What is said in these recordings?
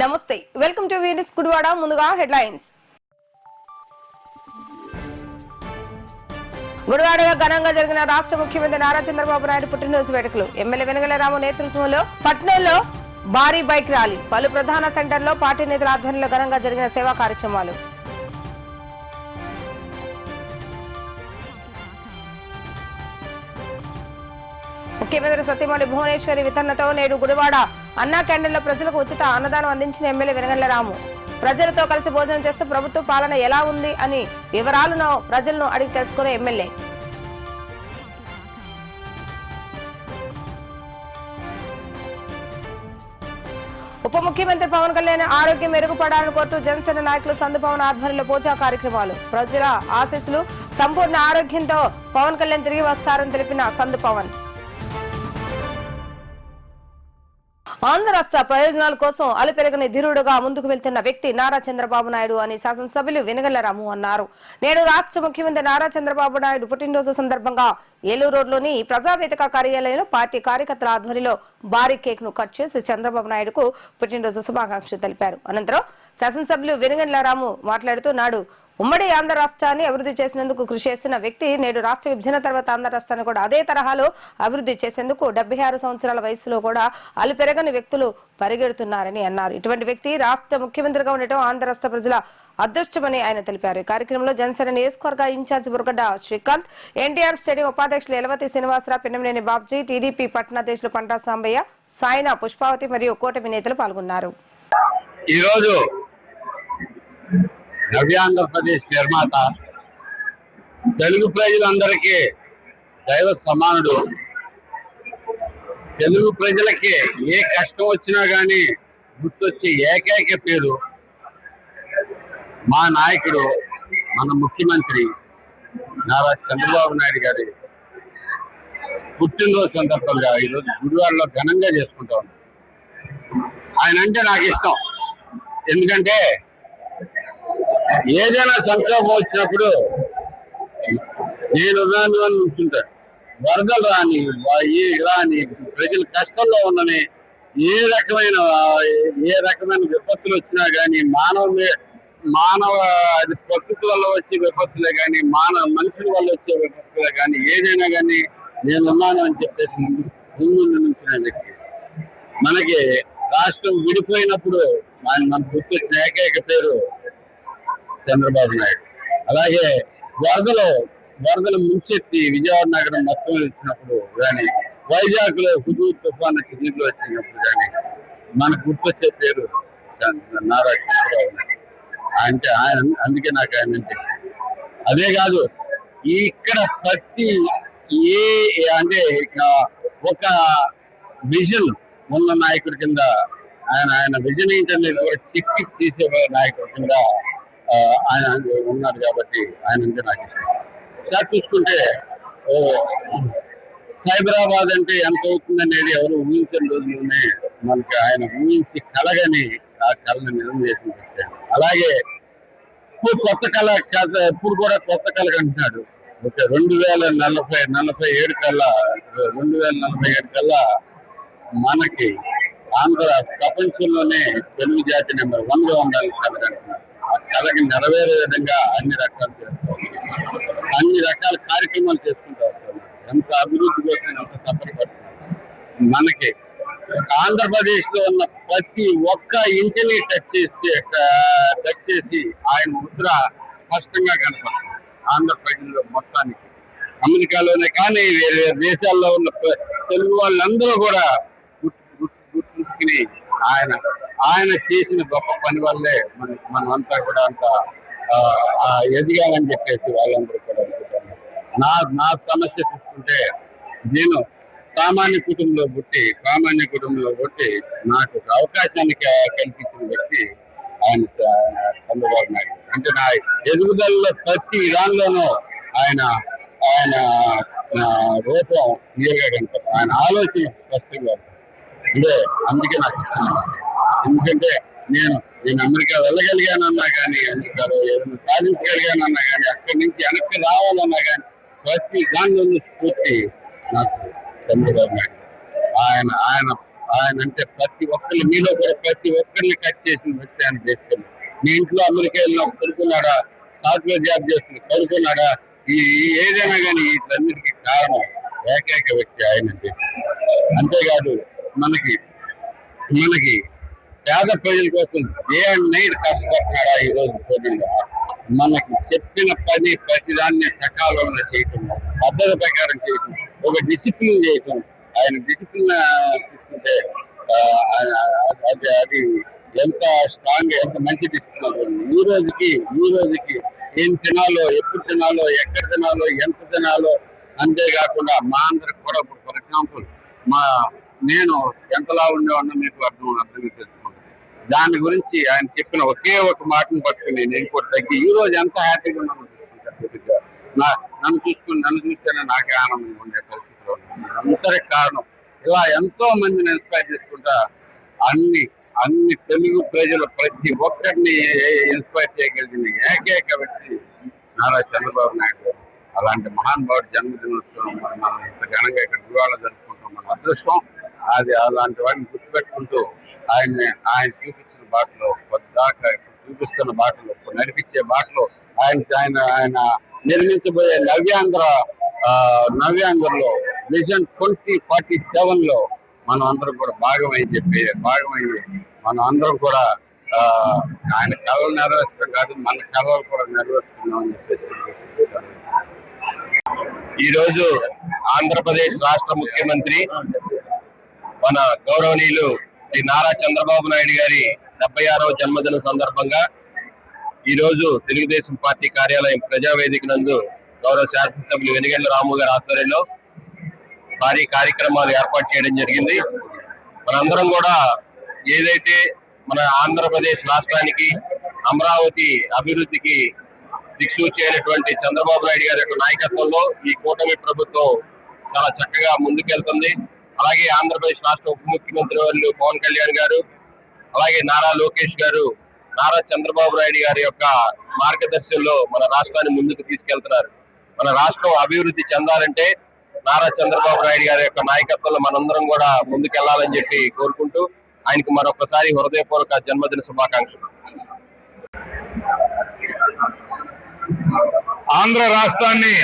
నమస్తే, welcome to వీనిస్ Gudivada. ముందుగా headlines. గుడివాడలో ఘనంగా జరిగిన రాష్ట్ర ముఖ్యమంత్రి నారా చంద్రబాబు నాయుడు పుట్టినరోజు వేడుకలు. ఎమ్మెల్యే వెనుగల రాము నేతృత్వంలో పట్నంలో భారీ బైక్ ర్యాలీ. పలు ప్రధాన సెంటర్లో పార్టీ నేతల ఆధ్వర్యంలో ఘనంగా జరిగిన సేవా కార్యక్రమాలు. ముఖ్యమంత్రి సతీమణి భువనేశ్వరి వితరణతో నేడు గుడివాడ అన్నా క్యాంటీన్లో ప్రజలకు ఉచిత అన్నదానం అందించిన ఎమ్మెల్యే వెనుగల రాము. ప్రజలతో కలిసి భోజనం చేస్తూ ప్రభుత్వ పాలన ఎలా ఉంది అని వివరాలను ప్రజలను అడిగి తెలుసుకునే ఎమ్మెల్యే. ఉప ముఖ్యమంత్రి పవన్ కళ్యాణ్ ఆరోగ్యం మెరుగుపడాలని కోరుతూ జనసేన నాయకులు సందు పవన్ ఆధ్వర్యంలో పూజా కార్యక్రమాలు. ప్రజల ఆశీస్సులు, సంపూర్ణ ఆరోగ్యంతో పవన్ కళ్యాణ్ తిరిగి వస్తారని తెలిపిన సందు పవన్. ఆంధ్ర రాష్ట్ర ప్రయోజనాల కోసం అలుపెరగని ధీరుడుగా ముందుకు వెళ్తున్న వ్యక్తి నారా చంద్రబాబు నాయుడు అని శాసనసభ్యులు వెనుగల రాము అన్నారు. నేడు రాష్ట్ర ముఖ్యమంత్రి నారా చంద్రబాబు నాయుడు పుట్టినరోజు సందర్భంగా ఏలూరు రోడ్లోని ప్రజావేదిక కార్యాలయంలో పార్టీ కార్యకర్తల ఆధ్వర్యంలో భారీ కేక్ ను కట్ చేసి చంద్రబాబు నాయుడుకు పుట్టినరోజు శుభాకాంక్షలు తెలిపారు. అనంతరం శాసనసభ్యులు వెనుగల రాము మాట్లాడుతూ నాడు ఉమ్మడి ఆంధ్ర రాష్ట్రాన్ని అభివృద్ధి చేసినందుకు కృషి చేస్తున్న వ్యక్తి నేడు రాష్ట్ర విభజన తర్వాత ఆంధ్ర రాష్ట్రాన్ని కూడా అదే తరహాలో అభివృద్ధి చేసేందుకు 76 సంవత్సరాల వయసులో కూడా అలుపెరగని వ్యక్తులు పరిగెడుతున్నారని అన్నారు. ఇటువంటి వ్యక్తి రాష్ట్ర ముఖ్యమంత్రిగా ఉండటం ఆంధ్ర రాష్ట్ర ప్రజల అదృష్టమని ఆయన తెలిపారు. ఈ కార్యక్రమంలో జనసేన నియోజకవర్గ ఇన్ఛార్జ్ బుర్గడ్డ శ్రీకాంత్, ఎన్టీఆర్ స్టేడియం ఉపాధ్యక్షులు ఎలవతి శ్రీనివాసరావు, పిన్నమనేని బాబ్జీ, టీడీపీ పట్టణాధ్యక్షులు పంటా సాంబయ్య, సాయినా పుష్పావతి మరియు కూటమి నేతలు పాల్గొన్నారు. నవ్యాంధ్రప్రదేశ్ నిర్మాత, తెలుగు ప్రజలందరికీ దైవ సమానుడు. తెలుగు ప్రజలకి ఏ కష్టం వచ్చినా గానీ గుర్తొచ్చే ఏకైక పేరు మా నాయకుడు, మన ముఖ్యమంత్రి నారా చంద్రబాబు నాయుడు గారి పుట్టినరోజు సందర్భంగా ఈరోజు గుడివాడలో ఘనంగా చేసుకుంటా ఉన్నాం. ఆయన అంటే నాకు ఇష్టం. ఎందుకంటే ఏదైనా సంక్షోభం వచ్చినప్పుడు నేను అని ఉంచుంటాను. వరదలు రాని, ప్రజలు కష్టంలో ఉన్నని, ఏ రకమైన విపత్తులు వచ్చినా గానీ, మానవ ప్రకృతి వల్ల వచ్చే విపత్తులే కానీ, మనుషుల వల్ల వచ్చే విపత్తులే కానీ, ఏదైనా కానీ నేనున్నాను అని చెప్పేసి ముందు నుంచిన వ్యక్తి. మనకి రాష్ట్రం విడిపోయినప్పుడు మనకు గుర్తొచ్చిన ఏకైక పేరు చంద్రబాబు నాయుడు. అలాగే వరదలు ముంచెత్తి విజయవాడ నగరం మొత్తం వచ్చినప్పుడు కానీ, వైజాగ్ లో హుదూద్ తుఫాను నీళ్ళు వచ్చినప్పుడు కానీ మనకు గుర్తొచ్చే పేరు నారా చంద్రబాబు నాయుడు. అంటే అందుకే నాకు ఆయన అంటే. అదే కాదు, ఇక్కడ ప్రతి అంటే ఒక విజన్ ఉన్న నాయకుడి కింద ఆయన విజన్ ఏంటనేది కూడా చెక్కి చేసే నాయకుడి కింద ఆయన ఉన్నాడు. కాబట్టి ఆయన అంటే నాకు ఇష్టం. సార్ చూసుకుంటే సైబరాబాద్ అంటే ఎంత అవుతుందనేది ఎవరు ఊహించిన రోజుల్లోనే మనకి ఆయన ఊహించి కలగని ఆ కళను నిజం చేసి పెట్టాడు. అలాగే ఇప్పుడు కొత్త కళ ఎప్పుడు కూడా కొత్త కళ అంటున్నాడు. 2047 కల్లా మనకి ఆంధ్ర ప్రపంచంలోనే తెలుగు జాతి నెంబర్ 1 గా ఉండాలని కలగంటున్నారు. ఆ కళకి నెరవేరే విధంగా అన్ని రకాలు చేస్తాం, అన్ని రకాల కార్యక్రమాలు చేసుకుంటూ వస్తాం. ఎంత అభివృద్ధి కోసం ఎంత తప్పనిపడుతున్నాం. మనకి ఆంధ్రప్రదేశ్ లో ఉన్న ప్రతి ఒక్క ఇంటిని టచ్ చేసి ఆయన ముద్ర స్పష్టంగా కనపడుతుంది ఆంధ్ర ప్రజల్లో మొత్తానికి. అమెరికాలోనే కానీ వేరే దేశాల్లో ఉన్న తెలుగు వాళ్ళందరూ కూడా గుర్తుంచుకుని ఆయన చేసిన గొప్ప పని వల్లే మనమంతా కూడా అంత ఎదిగాలని చెప్పేసి వాళ్ళందరూ కూడా అనుకుంటున్నారు. నా సమస్య చూసుకుంటే, నేను సామాన్య కుటుంబంలో పుట్టి నాకు ఒక అవకాశాన్ని కల్పించిన వ్యక్తి ఆయన చంద్రబాబు నాయుడు. అంటే నా ఎదుగుదలలో ప్రతి దానిలోనూ ఆయన రూపం క్లియర్గా కనపడుతుంది. ఆయన ఆలోచన స్పష్టంగా అంటే అందుకే నాకు ఇష్టం. ఎందుకంటే నేను అమెరికా వెళ్ళగలిగానన్నా కానీ, అమెరికాలో ఏదైనా సాధించగలిగానన్నా కానీ, అక్కడి నుంచి వెనక్కి రావాలన్నా కానీ ప్రతి దానిలో స్ఫూర్తి నాకు చంద్రబాబు నాయుడు. ఆయన ఆయన అంటే ప్రతి ఒక్కరిని మీలో కూడా ప్రతి ఒక్కరిని టచ్ చేసిన వ్యక్తి ఆయన బేసికల్లీ. మీ ఇంట్లో అమెరికా వెళ్ళిన కొడుకున్నాడా, సాఫ్ట్వేర్ జాబ్ చేసిన కొడుకున్నాడా, ఏదైనా కానీ వీటన్నిటికీ కారణం ఏకైక వ్యక్తి ఆయన. అంతేకాదు మనకి మనకి పేద ప్రజల కోసం డే అండ్ నైట్ కష్టపడుతున్నాడా ఈ రోజు చూడండి. మనకి చెప్పిన పని ప్రతిదాన్ని సకాలంలో చేయటం, పద్ధతి ప్రకారం చేయటం, ఒక డిసిప్లిన్ చేయటం. ఆయన డిసిప్లిన్ తీసుకుంటే అది ఎంత స్ట్రాంగ్, ఎంత మంచి డిసిప్లిన్. ఈ రోజుకి ఏం తినాలో, ఎప్పుడు తినాలో, ఎక్కడ తినాలో, ఎంత తినాలో, అంతేకాకుండా మా అందరికి కూడా ఫర్ ఎగ్జాంపుల్ నేను ఎంతలా ఉండేవాడినా మీకు అర్థం తెలుసుకుంటుంది. దాని గురించి ఆయన చెప్పిన ఒకే ఒక మాటను పట్టుకుని నేను కూడా తగ్గి ఈ రోజు ఎంత హ్యాపీగా ఉన్నాను. నన్ను చూస్తేనే నాకే ఆనందంగా ఉండే పరిస్థితిలో అంతరికి కారణం ఇలా ఎంతో మందిని ఇన్స్పైర్ చేసుకుంటా అన్ని తెలుగు ప్రజలు ప్రతి ఒక్కరిని ఇన్స్పైర్ చేయగలిగిన ఏకైక వ్యక్తి నారా చంద్రబాబు నాయుడు గారు. అలాంటి మహానుభావుడు జన్మదినోత్సవం మనం ఇంత ఘనంగా ఇక్కడ ఇవాళ జరుపుకుంటాం. మన అదృష్టం అది. అలాంటి వాడిని గుర్తుపెట్టుకుంటూ ఆయన చూపించిన బాటలో పొద్దాకా చూపిస్తున్న బాటలో నడిపించే బాటలో ఆయన నిర్మించబోయే నవ్యాంధ్రలో విజన్ 2047 లో మనం అందరం కూడా భాగమయ్యి మనం అందరం కూడా ఆయన కళలు నెరవేర్చడం కాదు, మన కళలు కూడా నెరవేర్చుకున్నాం అని చెప్పేసి ఈ రోజు ఆంధ్రప్రదేశ్ రాష్ట్ర ముఖ్యమంత్రి మన గౌరవనీయులు శ్రీ నారా చంద్రబాబు నాయుడు గారి 76వ జన్మదిన సందర్భంగా ఈ రోజు తెలుగుదేశం పార్టీ కార్యాలయం ప్రజావేదిక నందు గౌరవ శాసనసభ్యులు వెనిగళ్ల రాము గారి ఆధ్వర్యంలో భారీ కార్యక్రమాలు ఏర్పాటు చేయడం జరిగింది. మనందరం కూడా ఏదైతే మన ఆంధ్రప్రదేశ్ రాష్ట్రానికి అమరావతి అభివృద్ధికి దిక్సూచి అయినటువంటి చంద్రబాబు నాయుడు గారి యొక్క నాయకత్వంలో ఈ కూటమి ప్రభుత్వం చాలా చక్కగా ముందుకెళ్తుంది. అలాగే ఆంధ్రప్రదేశ్ రాష్ట్ర ఉప ముఖ్యమంత్రి వర్యులు పవన్ కళ్యాణ్ గారు, అలాగే నారా లోకేష్ గారు, నారా చంద్రబాబు నాయుడు గారి యొక్క మార్గదర్శనంలో మన రాష్ట్రాన్ని ముందుకు తీసుకెళ్తున్నారు. మన రాష్ట్రం అభివృద్ధి చెందాలంటే నారా చంద్రబాబు నాయుడు గారి యొక్క నాయకత్వంలో మనందరం కూడా ముందుకెళ్లాలని చెప్పి కోరుకుంటూ ఆయనకు మరొకసారి హృదయపూర్వక జన్మదిన శుభాకాంక్షలు. ఆంధ్ర రాష్ట్రాన్ని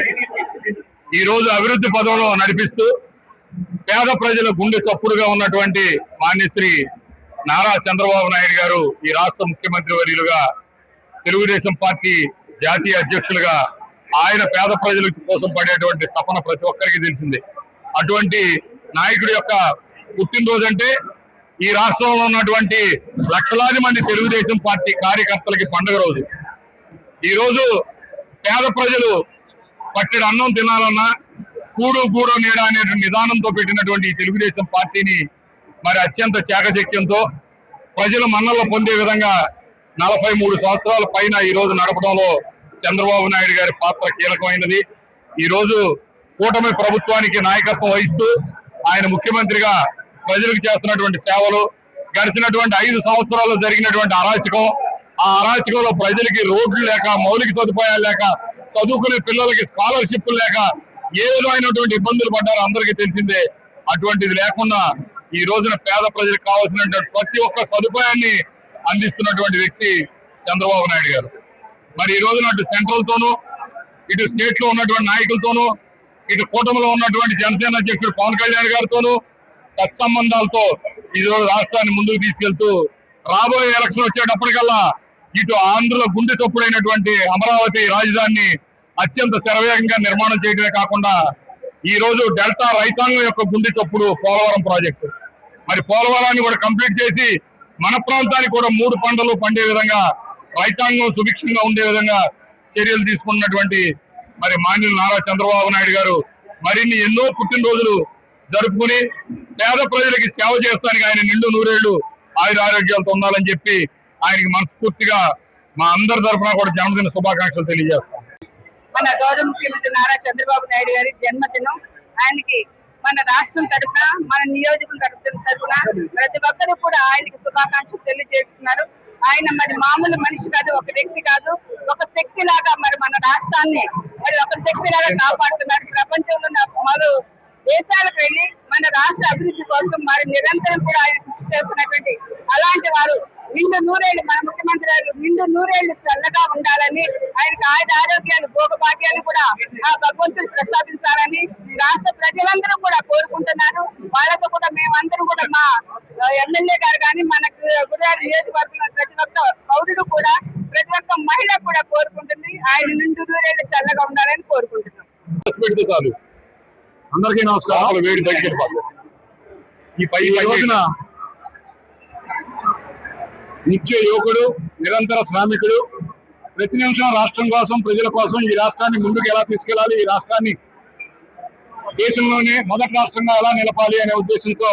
ఈ రోజు అభివృద్ధి పదంలో నడిపిస్తూ పేద ప్రజల గుండె చప్పుడుగా ఉన్నటువంటి మాన్యశ్రీ నారా చంద్రబాబు నాయుడు గారు ఈ రాష్ట్ర ముఖ్యమంత్రి వర్యులుగా, తెలుగుదేశం పార్టీ జాతీయ అధ్యక్షులుగా ఆయన పేద ప్రజల కోసం పడేటువంటి తపన ప్రతి ఒక్కరికి తెలిసిందే. అటువంటి నాయకుడి యొక్క పుట్టినరోజు అంటే ఈ రాష్ట్రంలో ఉన్నటువంటి లక్షలాది మంది తెలుగుదేశం పార్టీ కార్యకర్తలకి పండుగ రోజు. ఈ రోజు పేద ప్రజలు పట్టెడు అన్నం తినాలన్నా కూడు నీడ అనే నిదానంతో పెట్టినటువంటి ఈ తెలుగుదేశం పార్టీని మరి అత్యంత చాకచక్యంతో ప్రజల మన్నలు పొందే విధంగా 43 సంవత్సరాల పైన ఈ రోజు నడపడంలో చంద్రబాబు నాయుడు గారి పాత్ర కీలకమైనది. ఈ రోజు కూటమి ప్రభుత్వానికి నాయకత్వం వహిస్తూ ఆయన ముఖ్యమంత్రిగా ప్రజలకు చేస్తున్నటువంటి సేవలు, గడిచినటువంటి 5 సంవత్సరాల్లో జరిగినటువంటి అరాచకం, ఆ అరాచకంలో ప్రజలకి రోడ్లు లేక, మౌలిక సదుపాయాలు లేక, చదువుకునే పిల్లలకి స్కాలర్షిప్లు లేక ఏ విధమైనటువంటి ఇబ్బందులు పడ్డారో అందరికీ తెలిసిందే. అటువంటిది లేకుండా ఈ రోజున పేద ప్రజలకు కావాల్సినటువంటి ప్రతి ఒక్క సదుపాయాన్ని అందిస్తున్నటువంటి వ్యక్తి చంద్రబాబు నాయుడు గారు. మరి ఈ రోజున అటు సెంట్రల్ తోనూ, ఇటు స్టేట్ లో ఉన్నటువంటి నాయకులతోనూ, ఇటు కూటమిలో ఉన్నటువంటి జనసేన అధ్యక్షుడు పవన్ కళ్యాణ్ గారితోనూ సత్సంబంధాలతో ఈ రోజు రాష్ట్రాన్ని ముందుకు తీసుకెళ్తూ రాబోయే ఎలక్షన్ వచ్చేటప్పటికల్లా ఇటు ఆంధ్రలో గుండె చప్పుడైనటువంటి అమరావతి రాజధానిని అత్యంత శరవేగంగా నిర్మాణం చేయడమే కాకుండా ఈ రోజు డెల్టా రైతాంగం యొక్క గుండె చప్పుడు పోలవరం ప్రాజెక్టు. మరి పోలవరాన్ని కూడా కంప్లీట్ చేసి మన ప్రాంతానికి కూడా 3 పంటలు పండే విధంగా, రైతాంగం సుభిక్షంగా ఉండే విధంగా చర్యలు తీసుకున్నటువంటి మరి మాన్యులు నారా చంద్రబాబు నాయుడు గారు మరిన్ని ఎన్నో పుట్టినరోజులు జరుపుకుని పేద ప్రజలకి సేవ చేస్తానికి ఆయన నిండు నూరేళ్లు ఆయురారోగ్యాలతో ఉండాలని చెప్పి ఆయనకి మనస్ఫూర్తిగా మా అందరి తరఫున కూడా జన్మదిన శుభాకాంక్షలు తెలియజేస్తాం. మన గౌరవ ముఖ్యమంత్రి నారా చంద్రబాబు నాయుడు గారి జన్మదినం. ఆయనకి మన రాష్ట్రం తరఫున, మన నియోజకవర్గం తరఫున ప్రతి ఒక్కరు కూడా ఆయనకి శుభాకాంక్షలు తెలియజేస్తున్నారు. ఆయన మరి మామూలు మనిషి కాదు, ఒక వ్యక్తి కాదు, ఒక శక్తి లాగా మరి మన రాష్ట్రాన్ని మరి ఒక శక్తి లాగా కాపాడుతున్నారు. ప్రపంచంలో దేశాలకు వెళ్ళి మన రాష్ట్ర అభివృద్ధి కోసం మరి నిరంతరం కూడా ఆయన కృషి చేస్తున్నటువంటి అలాంటి వారు నిండు నూరేళ్లు మన ముఖ్యమంత్రి గారు నిండు నూరేళ్లు చల్లగా ఉండాలని ఆయనకు ఆయుధ ఆరోగ్యాలు భోగభాగ్యాలు కూడా ఆ భగవంతుడు ప్రసాదించాలని రాష్ట్ర ప్రజలందరూ కూడా కోరుకుంటున్నారు. వాళ్ళతో కూడా మేమందరం కూడా మా ఎమ్మెల్యే గారు కానీ మనకు గురువారు నియోజకవర్గంలో ప్రతి ఒక్క పౌరుడు కూడా ప్రతి ఒక్క మహిళ కూడా కోరుకుంటుంది ఆయన నిండు నూరేళ్లు చల్లగా ఉండాలని కోరుకుంటున్నాం. చాలు. అందరికీ నమస్కారం. వేడి బయటకి ఈ రోజున నిత్య యువకుడు, నిరంతర శ్రామికుడు, ప్రతి నిమిషం రాష్ట్రం కోసం, ప్రజల కోసం ఈ రాష్ట్రాన్ని ముందుకు ఎలా తీసుకెళ్లాలి, ఈ రాష్ట్రాన్ని దేశంలోనే మొదటి రాష్ట్రంగా ఎలా నిలపాలి అనే ఉద్దేశంతో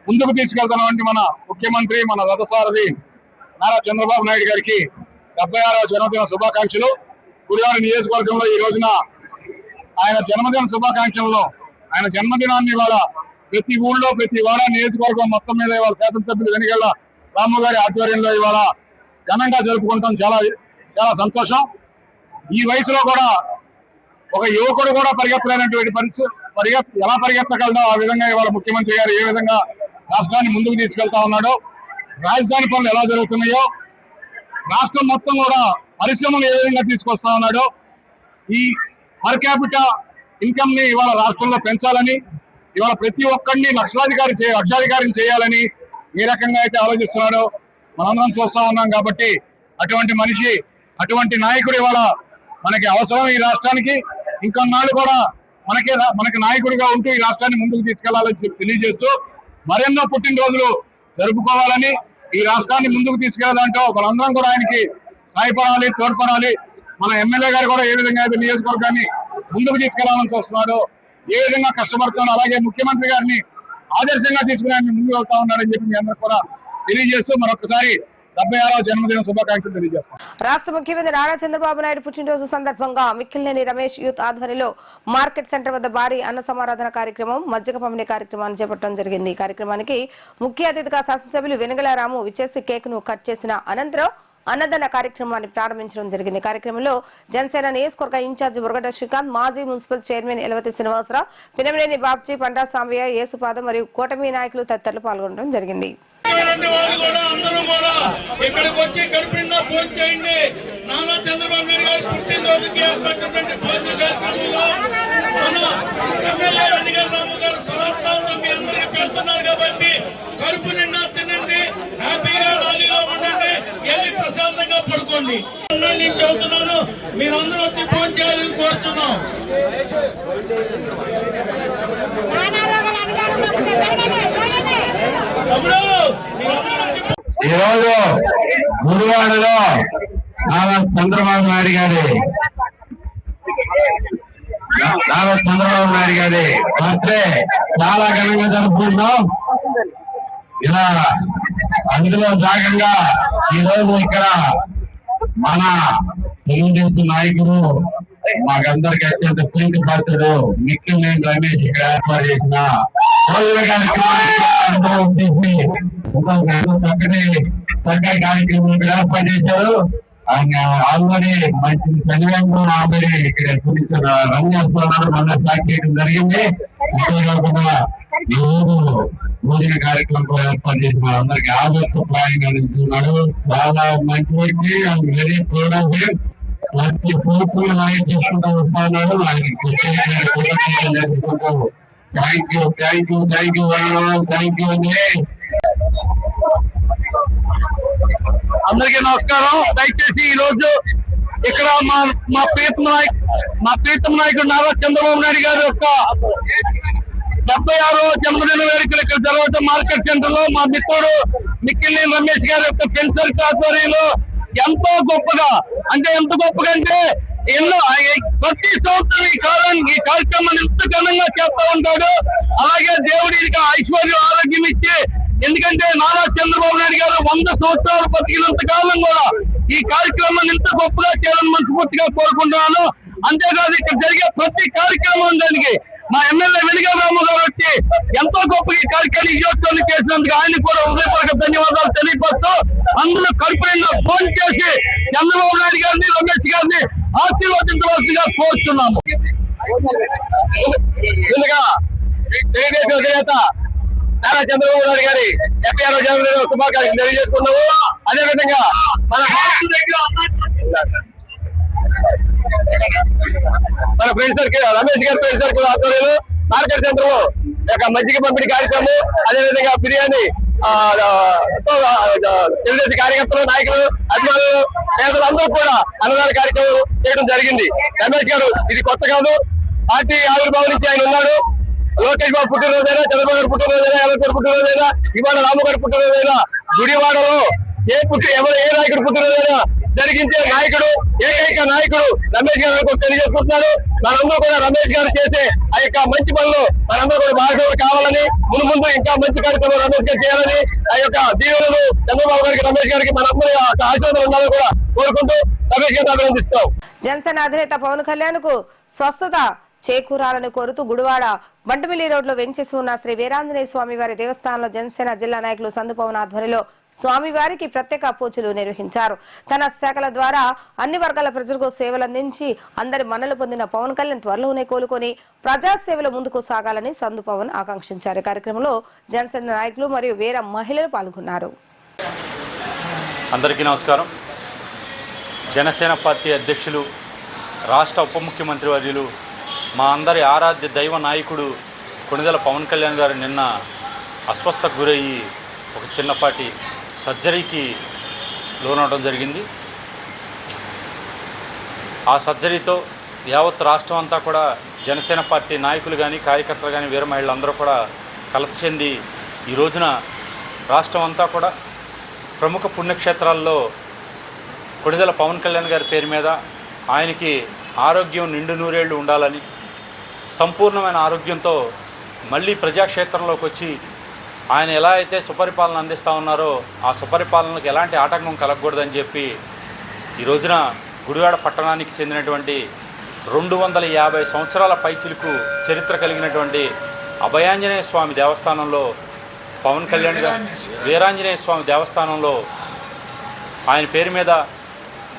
ముందుకు తీసుకెళ్తున్నటువంటి మన ముఖ్యమంత్రి, మన రథసారథి నారా చంద్రబాబు నాయుడు గారికి 76వ జన్మదిన శుభాకాంక్షలు. గురువారు నియోజకవర్గంలో ఈ రోజున ఆయన జన్మదిన శుభాకాంక్షలను, ఆయన జన్మదినాన్ని ఇవాళ ప్రతి ఊళ్ళో, ప్రతి వాడ, నియోజకవర్గం మొత్తం మీద ఇవాళ శాసనసభ్యులు వెనుగళ్ల రాము గారి ఆధ్వర్యంలో ఇవాళ ఘనంగా జరుపుకుంటాం. చాలా చాలా సంతోషం. ఈ వయసులో కూడా ఒక యువకుడు కూడా పరిగెత్తలేనటువంటి పరిస్థితి ఎలా పరిగెత్తగలడో ఆ విధంగా ఇవాళ ముఖ్యమంత్రి గారు ఏ విధంగా రాష్ట్రాన్ని ముందుకు తీసుకెళ్తా ఉన్నాడో, రాజధాని పనులు ఎలా జరుగుతున్నాయో, రాష్ట్రం మొత్తం కూడా పరిశ్రమలు ఏ విధంగా తీసుకొస్తా ఉన్నాడో, ఈ పర్ క్యాపిటల్ ఇన్కమ్ ని ఇవాళ రాష్ట్రంలో పెంచాలని, ఇవాళ ప్రతి ఒక్కరిని లక్షాధికారిని చేయాలని ఏ రకంగా అయితే ఆలోచిస్తున్నాడో మనందరం చూస్తా ఉన్నాం. కాబట్టి అటువంటి మనిషి, అటువంటి నాయకుడు ఇవాళ మనకి అవసరం ఈ రాష్ట్రానికి. ఇంకొన్నాళ్ళు కూడా మనకి నాయకుడిగా ఉంటూ ఈ రాష్ట్రాన్ని ముందుకు తీసుకెళ్లాలని తెలియజేస్తూ మరెన్నో పుట్టినరోజులు జరుపుకోవాలని, ఈ రాష్ట్రాన్ని ముందుకు తీసుకెళ్లాలంటూ మనందరం కూడా ఆయనకి సాయపడాలి, తోడ్పడాలి. మన ఎమ్మెల్యే గారు కూడా ఏ విధంగా అయితే నియోజకవర్గాన్ని ముందుకు తీసుకెళ్లాలని చూస్తున్నాడో, ఏ విధంగా కష్టపడుతున్నాడో, అలాగే ముఖ్యమంత్రి గారిని ఆదర్శంగా తీసుకుని ఆయన ముందుకు వెళ్తా ఉన్నారని చెప్పి మీ అందరూ కూడా తెలియజేస్తూ మరొకసారి 76వ జన్మదిన శుభాకాంక్షలు తెలియజేస్తాం. రాష్ట్ర ముఖ్యమంత్రి నారా చంద్రబాబు నాయుడు పుట్టినరోజు సందర్భంగా మిక్కిలినేని రమేష్ యూత్ ఆధ్వర్యంలో మార్కెట్ సెంటర్ వద్ద భారీ అన్న సమారాధన కార్యక్రమం, మజ్జిగ పంపిణీ కార్యక్రమాన్ని చేపట్టడం జరిగింది. ఈ కార్యక్రమానికి ముఖ్య అతిథిగా శాసనసభ్యులు వెనుగళ్ల రాము విచ్చేసి కేక్ ను కట్ చేసిన అనంతరం అన్నదాన కార్యక్రమాన్ని ప్రారంభించడం జరిగింది. కార్యక్రమంలో జనసేన నియోజకవర్గ ఇన్ఛార్జి బుర్గడ్డ శ్రీకాంత్, మాజీ మున్సిపల్ చైర్మన్ ఎలవతి శ్రీనివాసరావు, పినమినేని బాబ్జీ, పండా సాంబయ్య, యేసుపాదం మరియు కూటమి నాయకులు తదితరులు పాల్గొనడం జరిగింది. ఇక్కడికి వచ్చి గడిపిన ఫోన్ చేయండి. నారా చంద్రబాబు నాయుడు గారు పుట్టినరోజుకి ఏర్పడినటువంటి భోజన కార్యక్రమంలో మన ఎమ్మెల్యే వెనుగళ్ల రాము గారు సమస్తాలతో మీ అందరికీ పెడుతున్నారు కాబట్టి కడుపు నిండా తినండి, హ్యాపీగా ర్యాలీలో ఉండండి, వెళ్ళి ప్రశాంతంగా పడుకోండి. నేను చెబుతున్నాను, మీరందరూ వచ్చి ఫోన్ చేయాలని కోరుచున్నాం. ఈరోజు గురువాడలో నారా చంద్రబాబు నాయుడు గారి బర్త్డే చాలా ఘనంగా జరుపుకుంటాం. ఇలా అందులో భాగంగా ఈరోజు ఇక్కడ మన తెలుగుదేశం నాయకుడు, మాకందరికి అత్యంత ప్రీతిపాత్రుడు మిక్కిలినేని రమేష్ ఇక్కడ ఏర్పాటు చేసిన చక్కటి కార్యక్రమం ఇక్కడ ఏర్పాటు చేశారు. ఆయన ఆల్రెడీ మంచి చదివేందుకు ఆల్రెడీ ఇక్కడ రన్ చేస్తున్నారు, మన స్టార్ట్ చేయడం జరిగింది. అంతేకాకుండా ఈ రోజు భోజన కార్యక్రమం కూడా ఏర్పాటు చేసి మనందరికీ ఆదర్శప్రాయంగా నిలుస్తున్నాడు. చాలా మంచి వ్యక్తి, వెరీ ప్రొడక్టివ్. ప్రతి పూర్తిగా నాయకు చేసుకుంటూ వస్తా ఉన్నాడు. ఆయనకి జరుపుకుంటూ థ్యాంక్ యూ అండి. అందరికీ నమస్కారం. దయచేసి ఈ రోజు ఇక్కడ మా ప్రీతం నాయకుడు నారా చంద్రబాబు నాయుడు గారి యొక్క 76వ జన్మదిన వేడుకలు ఇక్కడ జరగడం మార్కెట్ సెంటర్ లో మా మిత్రుడు మిక్కిలినేని రమేష్ గారి యొక్క పెన్సర్ ఆధ్వర్యంలో ఎంతో గొప్పగా, అంటే ఎంత గొప్పగా అంటే ఎన్నో ప్రతి సంవత్సరం ఈ కార్యక్రమాన్ని ఎంత ఘనంగా చేస్తూ ఉంటాడు. అలాగే దేవుడికి ఐశ్వర్యం, ఆరోగ్యం ఇచ్చి, ఎందుకంటే నారా చంద్రబాబు నాయుడు గారు 100 సంవత్సరాలు బతికినంత కాలం కూడా ఈ కార్యక్రమాన్ని ఇంత గొప్పగా చేయాలని మనస్ఫూర్తిగా కోరుకుంటున్నాను. అంతేకాదు ఇక్కడ జరిగే ప్రతి కార్యక్రమం దానికి మా ఎమ్మెల్యే వెనుగళ్ల రాము గారు వచ్చి ఎంతో గొప్ప ఈ కార్యక్రమాన్ని విజయోత్సవాన్ని చేసినందుకు ఆయన కూడా హృదయపూర్వక ధన్యవాదాలు తెలియపరుస్తూ అందరూ కడుపు నిండా ఫోన్ చేసి చంద్రబాబు నాయుడు గారిని, రమేష్ గారిని ఆశీర్వదించవలసిందిగా కోరుతున్నాము. ముందుగా తెలుగుదేశం అధినేత నారా చంద్రబాబు నాయుడు గారి 76వ జన్మదిన శుభాకాంక్షలు తెలియజేసుకున్నాము. అదేవిధంగా మన ఫ్రెండ్ సర్కిల్ రమేష్ గారి ఫ్రెండ్ సర్కిల్ ఆధ్వర్యంలో మార్కెట్ సెంటర్ లో మజ్జిగ పంపిణీ కార్యక్రమం, అదేవిధంగా బిర్యానీ తెలుగుదేశం కార్యకర్తలు, నాయకులు, అభిమానులు, పేదలందరూ కూడా అన్నదాన కార్యక్రమం చేయడం జరిగింది. రమేష్ గారు ఇది కొత్త కాదు, పార్టీ ఆవిర్భావం నుంచి ఆయన ఉన్నాడు. లోకేష్ బాబు పుట్టినరోజైనా, చంద్రబాబు గారు పుట్టినరోజైనా, ఎవరి పుట్టినరోజైనా, ఇవాళ రాము గారి పుట్టినరోజైనా, గుడివాడలో ఏ నాయకుడు పుట్టినరోజైనా జరిగించే నాయకుడు, ఏకైక నాయకుడు రమేష్ గారు తెలియజేసుకుంటున్నారు. మనందరూ కూడా రమేష్ గారు చేసే ఆ యొక్క మంచి పనులు మనందరూ కూడా భాగస్వాములు కావాలని, ముందు ఇంకా మంచి కార్యక్రమం రమేష్ గారు చేయాలని, ఆ యొక్క దీవెనలు చంద్రబాబు గారికి, రమేష్ గారికి మనందరూ ఆశీర్వాదాలు ఉండాలని కూడా కోరుకుంటూ రమేష్ గారిని అభినందిస్తాం. జనసేన అధినేత పవన్ కళ్యాణ్ కు స్వస్థత చేకూరాలని కోరుతూ గుడివాడ బంటమిల్లి రోడ్లో వెంచేసి ఉన్న శ్రీ వీరాంజనేయ స్వామి వారి దేవస్థానంలో జనసేన జిల్లా నాయకులు సందు పవన్ ఆధ్వర్యంలో స్వామివారికి ప్రత్యేక పూజలు నిర్వహించారు. తన శాఖల ద్వారా అన్ని వర్గాల ప్రజలకు సేవలు అందించి అందరి మన్నలు పొందిన పవన్ కళ్యాణ్ త్వరలోనే కోలుకొని ప్రజాసేవలు ముందుకు సాగాలని సందు పవన్ ఆకాంక్షించారు. కార్యక్రమంలో జనసేన నాయకులు మరియు వేరే మహిళలు పాల్గొన్నారు. అందరికీ నమస్కారం. జనసేన పార్టీ అధ్యక్షులు, రాష్ట్ర ఉప ముఖ్యమంత్రి వర్యులు, మా అందరి ఆరాధ్య దైవ నాయకుడు కొణిదెల పవన్ కళ్యాణ్ గారు నిన్న అస్వస్థకు గురయ్యి ఒక చిన్నపాటి సర్జరీకి లోనవడం జరిగింది. ఆ సర్జరీతో యావత్ రాష్ట్రం అంతా కూడా జనసేన పార్టీ నాయకులు కానీ, కార్యకర్తలు కానీ, వీర మహిళలందరూ కూడా కలత చెంది ఈ రోజున రాష్ట్రం అంతా కూడా ప్రముఖ పుణ్యక్షేత్రాల్లో కొణిదెల పవన్ కళ్యాణ్ గారి పేరు మీద ఆయనకి ఆరోగ్యం నిండు నూరేళ్లు ఉండాలని, సంపూర్ణమైన ఆరోగ్యంతో మళ్ళీ ప్రజాక్షేత్రంలోకి వచ్చి ఆయన ఎలా అయితే సుపరిపాలన అందిస్తూ ఉన్నారో ఆ సుపరిపాలనకు ఎలాంటి ఆటంకం కలగకూడదని చెప్పి ఈ రోజున గుడివాడ పట్టణానికి చెందినటువంటి 250 సంవత్సరాల పైచిలుకు చరిత్ర కలిగినటువంటి అభయాంజనేయ స్వామి దేవస్థానంలో పవన్ కళ్యాణ్ గారు వీరాంజనేయ స్వామి దేవస్థానంలో ఆయన పేరు మీద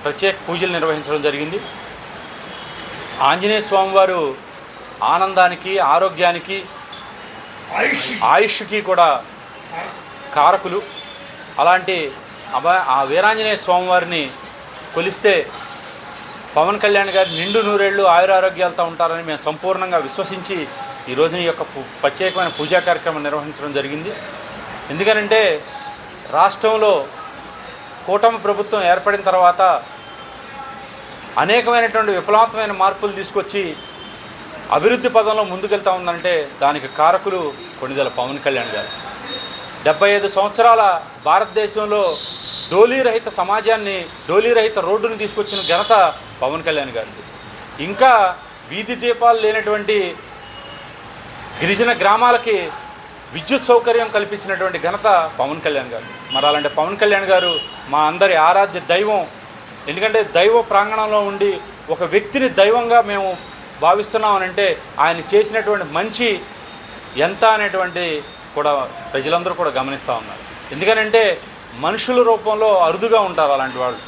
ప్రత్యేక పూజలు నిర్వహించడం జరిగింది. ఆంజనేయ స్వామి వారు ఆనందానికి, ఆరోగ్యానికి, ఆయుష్కి కూడా కారకులు. అలాంటి ఆ వీరాంజనేయ స్వామివారిని కొలిస్తే పవన్ కళ్యాణ్ గారు నిండు నూరేళ్లు ఆయురారోగ్యాలతో ఉంటారని మేము సంపూర్ణంగా విశ్వసించి ఈ రోజున ఈ యొక్క ప్రత్యేకమైన పూజా కార్యక్రమం నిర్వహించడం జరిగింది. ఎందుకనంటే రాష్ట్రంలో కూటమి ప్రభుత్వం ఏర్పడిన తర్వాత అనేకమైనటువంటి విప్లవాత్మకమైన మార్పులు తీసుకొచ్చి అభివృద్ధి పదంలో ముందుకెళ్తా ఉందంటే దానికి కారకులు కొణిదెల పవన్ కళ్యాణ్ గారు. 75 సంవత్సరాల భారతదేశంలో డోలీరహిత సమాజాన్ని, డోలీరహిత రోడ్డును తీసుకొచ్చిన ఘనత పవన్ కళ్యాణ్ గారిది. ఇంకా వీధి దీపాలు లేనటువంటి గిరిజన గ్రామాలకి విద్యుత్ సౌకర్యం కల్పించినటువంటి ఘనత పవన్ కళ్యాణ్ గారు. మరి అలాంటి పవన్ కళ్యాణ్ గారు మా అందరి ఆరాధ్య దైవం. ఎందుకంటే దైవ ప్రాంగణంలో ఉండి ఒక వ్యక్తిని దైవంగా మేము భావిస్తున్నామనంటే ఆయన చేసినటువంటి మంచి ఎంత అనేటువంటి కూడా ప్రజలందరూ కూడా గమనిస్తూ ఉన్నారు. ఎందుకనంటే మనుషుల రూపంలో అరుదుగా ఉంటారు అలాంటి వాళ్ళు.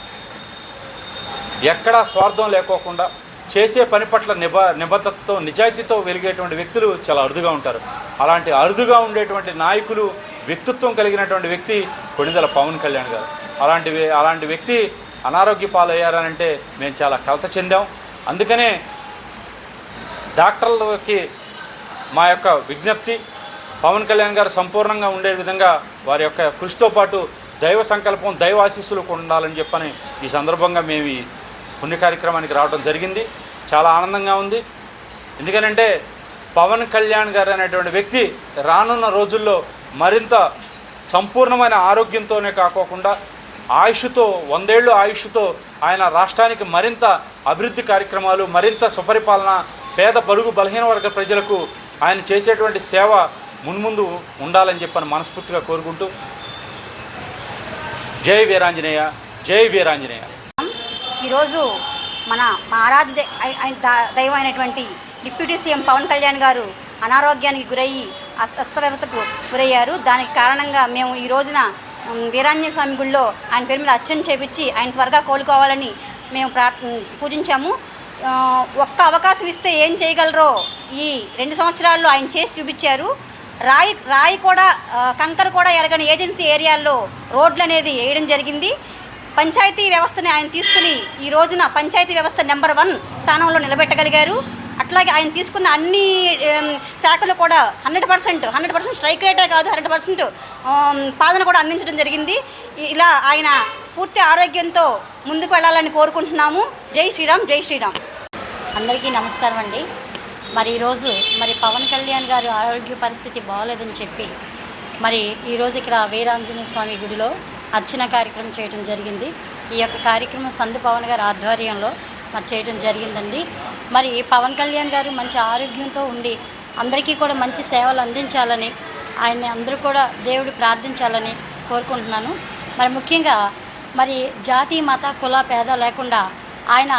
ఎక్కడా స్వార్థం లేకోకుండా చేసే పని పట్ల నిబద్ధతతో, నిజాయితీతో వెలిగేటువంటి వ్యక్తులు చాలా అరుదుగా ఉంటారు. అలాంటి అరుదుగా ఉండేటువంటి నాయకులు, వ్యక్తిత్వం కలిగినటువంటి వ్యక్తి కొణిదెల పవన్ కళ్యాణ్ గారు. అలాంటి వ్యక్తి అనారోగ్య పాలయ్యారనంటే మేము చాలా కలత చెందాం. అందుకనే డాక్టర్లకి మా యొక్క విజ్ఞప్తి, పవన్ కళ్యాణ్ గారు సంపూర్ణంగా ఉండే విధంగా వారి యొక్క కృషితో పాటు దైవ సంకల్పం, దైవ ఆశీస్సులు ఉండాలని చెప్పని ఈ సందర్భంగా మేము ఈ పుణ్య కార్యక్రమానికి రావడం జరిగింది. చాలా ఆనందంగా ఉంది. ఎందుకనంటే పవన్ కళ్యాణ్ గారు అనేటువంటి వ్యక్తి రానున్న రోజుల్లో మరింత సంపూర్ణమైన ఆరోగ్యంతోనే కాకోకుండా ఆయుష్తో, 100 ఏళ్ళు ఆయుష్తో ఆయన రాష్ట్రానికి మరింత అభివృద్ధి కార్యక్రమాలు, మరింత సుపరిపాలన, పేద బడుగు బలహీన వర్గ ప్రజలకు ఆయన చేసేటువంటి సేవ మున్ముందు ఉండాలని చెప్పని మనస్ఫూర్తిగా కోరుకుంటూ జై వీరాంజనేయ, జై వీరాంజనేయ. ఈరోజు మా ఆరాధ్య దైవం అయినటువంటి డిప్యూటీ సీఎం పవన్ కళ్యాణ్ గారు అనారోగ్యానికి గురయ్యి అస్తవ్యవస్థకు గురయ్యారు. దానికి కారణంగా మేము ఈ రోజున వీరాంజనేయ స్వామి గుడిలో ఆయన పేరు మీద అర్చన చేపించి ఆయన త్వరగా కోలుకోవాలని మేము పూజించాము. ఒక్క అవకాశం ఇస్తే ఏం చేయగలరో ఈ 2 సంవత్సరాల్లో ఆయన చేసి చూపించారు. రాయి కూడా కంకర కూడా ఎరగని ఏజెన్సీ ఏరియాల్లో రోడ్లు అనేది వేయడం జరిగింది. పంచాయతీ వ్యవస్థని ఆయన తీసుకుని ఈ రోజున పంచాయతీ వ్యవస్థ నెంబర్ 1 స్థానంలో నిలబెట్టగలిగారు. అట్లాగే ఆయన తీసుకున్న అన్ని శాఖలు కూడా 100% స్ట్రైక్ రేటే కాదు 100% పాలన కూడా అందించడం జరిగింది. ఇలా ఆయన పూర్తి ఆరోగ్యంతో ముందుకు వెళ్ళాలని కోరుకుంటున్నాము. జై శ్రీరామ్, జై శ్రీరామ్. అందరికీ నమస్కారం అండి. మరి ఈరోజు మరి పవన్ కళ్యాణ్ గారు ఆరోగ్య పరిస్థితి బాగోలేదని చెప్పి మరి ఈరోజు ఇక్కడ వీరాంజనేయ స్వామి గుడిలో అర్చన కార్యక్రమం చేయడం జరిగింది. ఈ యొక్క కార్యక్రమం సందు పవన్ గారి ఆధ్వర్యంలో మరి చేయడం జరిగిందండి. మరి పవన్ కళ్యాణ్ గారు మంచి ఆరోగ్యంతో ఉండి అందరికీ కూడా మంచి సేవలు అందించాలని ఆయన్ని అందరూ కూడా దేవుడు ప్రార్థించాలని కోరుకుంటున్నాను. మరి ముఖ్యంగా మరి జాతి మత కుల పేద లేకుండా ఆయన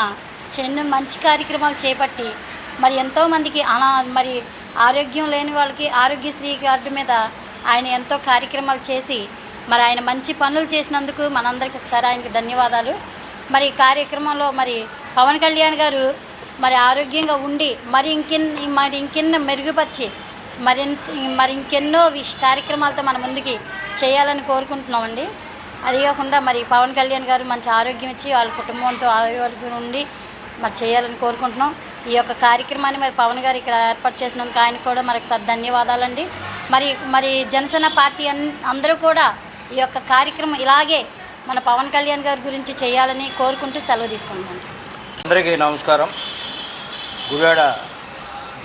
మంచి కార్యక్రమాలు చేపట్టి మరి ఎంతోమందికి మరి ఆరోగ్యం లేని వాళ్ళకి ఆరోగ్యశ్రీ కార్డు మీద ఆయన ఎంతో కార్యక్రమాలు చేసి మరి ఆయన మంచి పనులు చేసినందుకు మనందరికీ ఒకసారి ఆయనకి ధన్యవాదాలు. మరి ఈ కార్యక్రమంలో మరి పవన్ కళ్యాణ్ గారు మరి ఆరోగ్యంగా ఉండి మరి ఇంకెన్నో మెరుగుపరిచి మరి ఇంకెన్నో కార్యక్రమాలతో మన ముందుకి చేయాలని కోరుకుంటున్నామండి. అది కాకుండా మరి పవన్ కళ్యాణ్ గారు మంచి ఆరోగ్యం ఇచ్చి వాళ్ళ కుటుంబంతో ఆరోగ్యం ఉండి మరి చేయాలని కోరుకుంటున్నాం. ఈ యొక్క కార్యక్రమాన్ని మరి పవన్ గారు ఇక్కడ ఏర్పాటు చేసినందుకు ఆయన కూడా మరొకసారి ధన్యవాదాలండి. మరి జనసేన పార్టీ అందరూ కూడా ఈ యొక్క కార్యక్రమం ఇలాగే మన పవన్ కళ్యాణ్ గారి గురించి చేయాలని కోరుకుంటూ సెలవు తీసుకుంటాం. అందరికీ నమస్కారం. గుడివాడ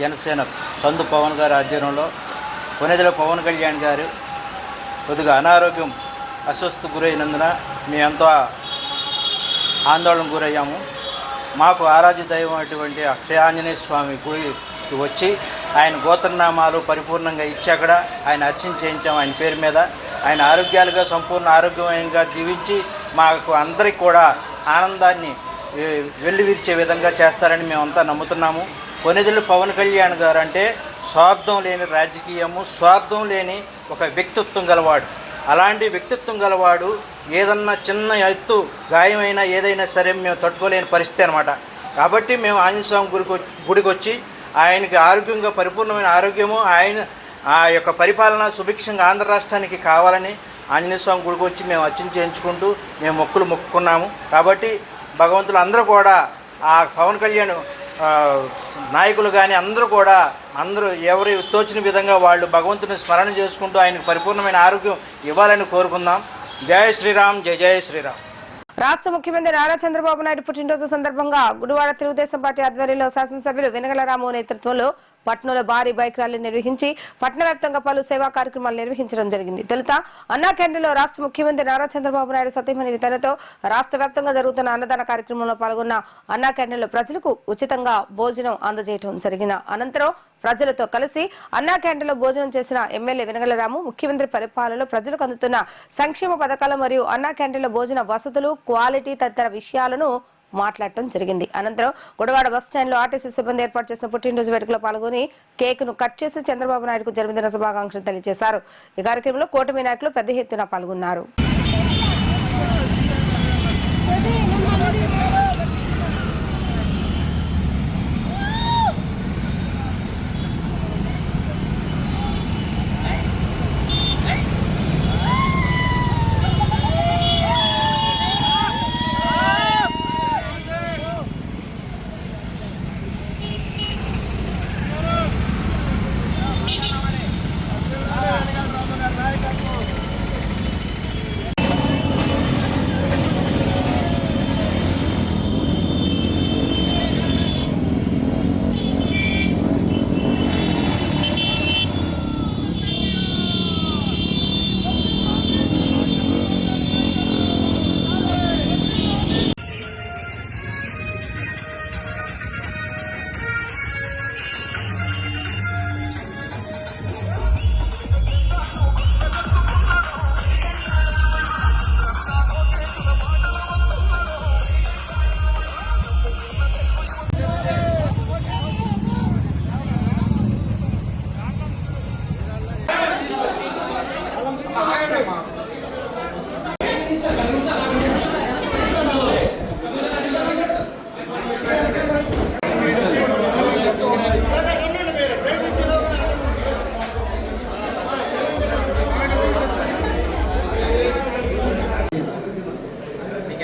జనసేన సందు పవన్ గారి ఆధ్వర్యంలో కొనేదల పవన్ కళ్యాణ్ గారు కొద్దిగా అనారోగ్యం అస్వస్థ గురైనందున మేము ఎంతో ఆందోళన గురయ్యాము. మాకు ఆరాధ్య దైవం అటువంటి శ్రీ ఆంజనేయ స్వామి గుడికి వచ్చి ఆయన గోత్రనామాలు పరిపూర్ణంగా ఇచ్చి అక్కడ ఆయన అర్చన చేయించాము. ఆయన పేరు మీద ఆయన ఆరోగ్యాలుగా సంపూర్ణ ఆరోగ్యమయంగా జీవించి మాకు అందరికి కూడా ఆనందాన్ని వెల్లివిరిచే విధంగా చేస్తారని మేమంతా నమ్ముతున్నాము. కొనిదెల పవన్ కళ్యాణ్ గారు అంటే స్వార్థం లేని రాజకీయము, స్వార్థం లేని ఒక వ్యక్తిత్వం గలవాడు. అలాంటి వ్యక్తిత్వం గలవాడు ఏదన్నా చిన్న ఎత్తు గాయమైనా ఏదైనా సరే మేము తట్టుకోలేని పరిస్థితి అనమాట. కాబట్టి మేము ఆంజనేయ స్వామి గుడికి వచ్చి ఆయనకి ఆరోగ్యంగా పరిపూర్ణమైన ఆరోగ్యము ఆయన ఆ యొక్క పరిపాలన సుభిక్షంగా ఆంధ్ర రాష్ట్రానికి కావాలని ఆంజనేయ స్వామి గుడికి వచ్చి మేము అర్చన చేయించుకుంటూ మేము మొక్కుకున్నాము. కాబట్టి భగవంతులు అందరూ కూడా ఆ పవన్ కళ్యాణ్ నాయకులు కానీ అందరూ ఎవరి తోచిన విధంగా వాళ్ళు భగవంతుని స్మరణ చేసుకుంటూ ఆయనకు పరిపూర్ణమైన ఆరోగ్యం ఇవ్వాలని కోరుకుందాం. జై శ్రీరామ్, జై జై శ్రీరామ్. రాష్ట్ర ముఖ్యమంత్రి నారా చంద్రబాబు నాయుడు పుట్టినరోజు సందర్భంగా గుడివాడ తెలుగుదేశం పార్టీ ఆధ్వర్యంలో శాసనసభ్యులు వెనగల రాము నేతృత్వంలో పట్నంలో భారీ బైక్ ర్యాలీ నిర్వహించి పట్టణ వ్యాప్తంగా పలు సేవా కార్యక్రమాలు నిర్వహించడం జరిగింది. తొలుత అన్నా క్యాంటీన్లో రాష్ట్ర ముఖ్యమంత్రి నారా చంద్రబాబు నాయుడు సతీమణి వితరణతో రాష్ట్ర వ్యాప్తంగా జరుగుతున్న అన్నదాన కార్యక్రమంలో పాల్గొన్న అన్నా క్యాంటీన్లో ప్రజలకు ఉచితంగా భోజనం అందజేయడం జరిగిన అనంతరం ప్రజలతో కలిసి అన్నా క్యాంటీన్లో భోజనం చేసిన ఎమ్మెల్యే వెనగల రాము ముఖ్యమంత్రి పరిపాలనలో ప్రజలకు అందుతున్న సంక్షేమ పథకాలు మరియు అన్నా క్యాంటీన్లో భోజన వసతులు, క్వాలిటీ తదితర విషయాలను మాట్లాడటం జరిగింది. అనంతరం గుడివాడ బస్ స్టాండ్ లో ఆర్టీసీ సిబ్బంది ఏర్పాటు చేసిన పుట్టినరోజు వేడుకలో పాల్గొని కేక్ ను కట్ చేసి చంద్రబాబు నాయుడుకు జన్మదిన శుభాకాంక్షలు తెలియజేశారు. ఈ కార్యక్రమంలో కూటమి నాయకులు పెద్ద ఎత్తున పాల్గొన్నారు.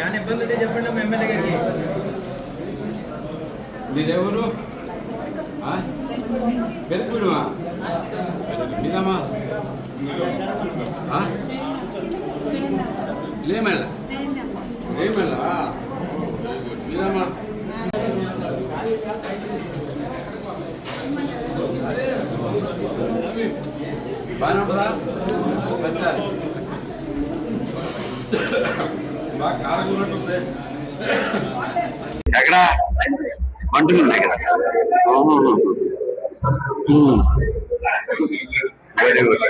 ఏమైనా ఇబ్బంది ఉంటే చెప్పండి మా ఎమ్మెల్యే గారికి. మీరెవరు? పెరుగుడుమా మీదమ్మా లేమెళ్ళ మీదమ్మా బాగా వచ్చారు బాగా కారకున్నట్టుంది. ఎక్కడ బంటుల దగ్గర. Very good.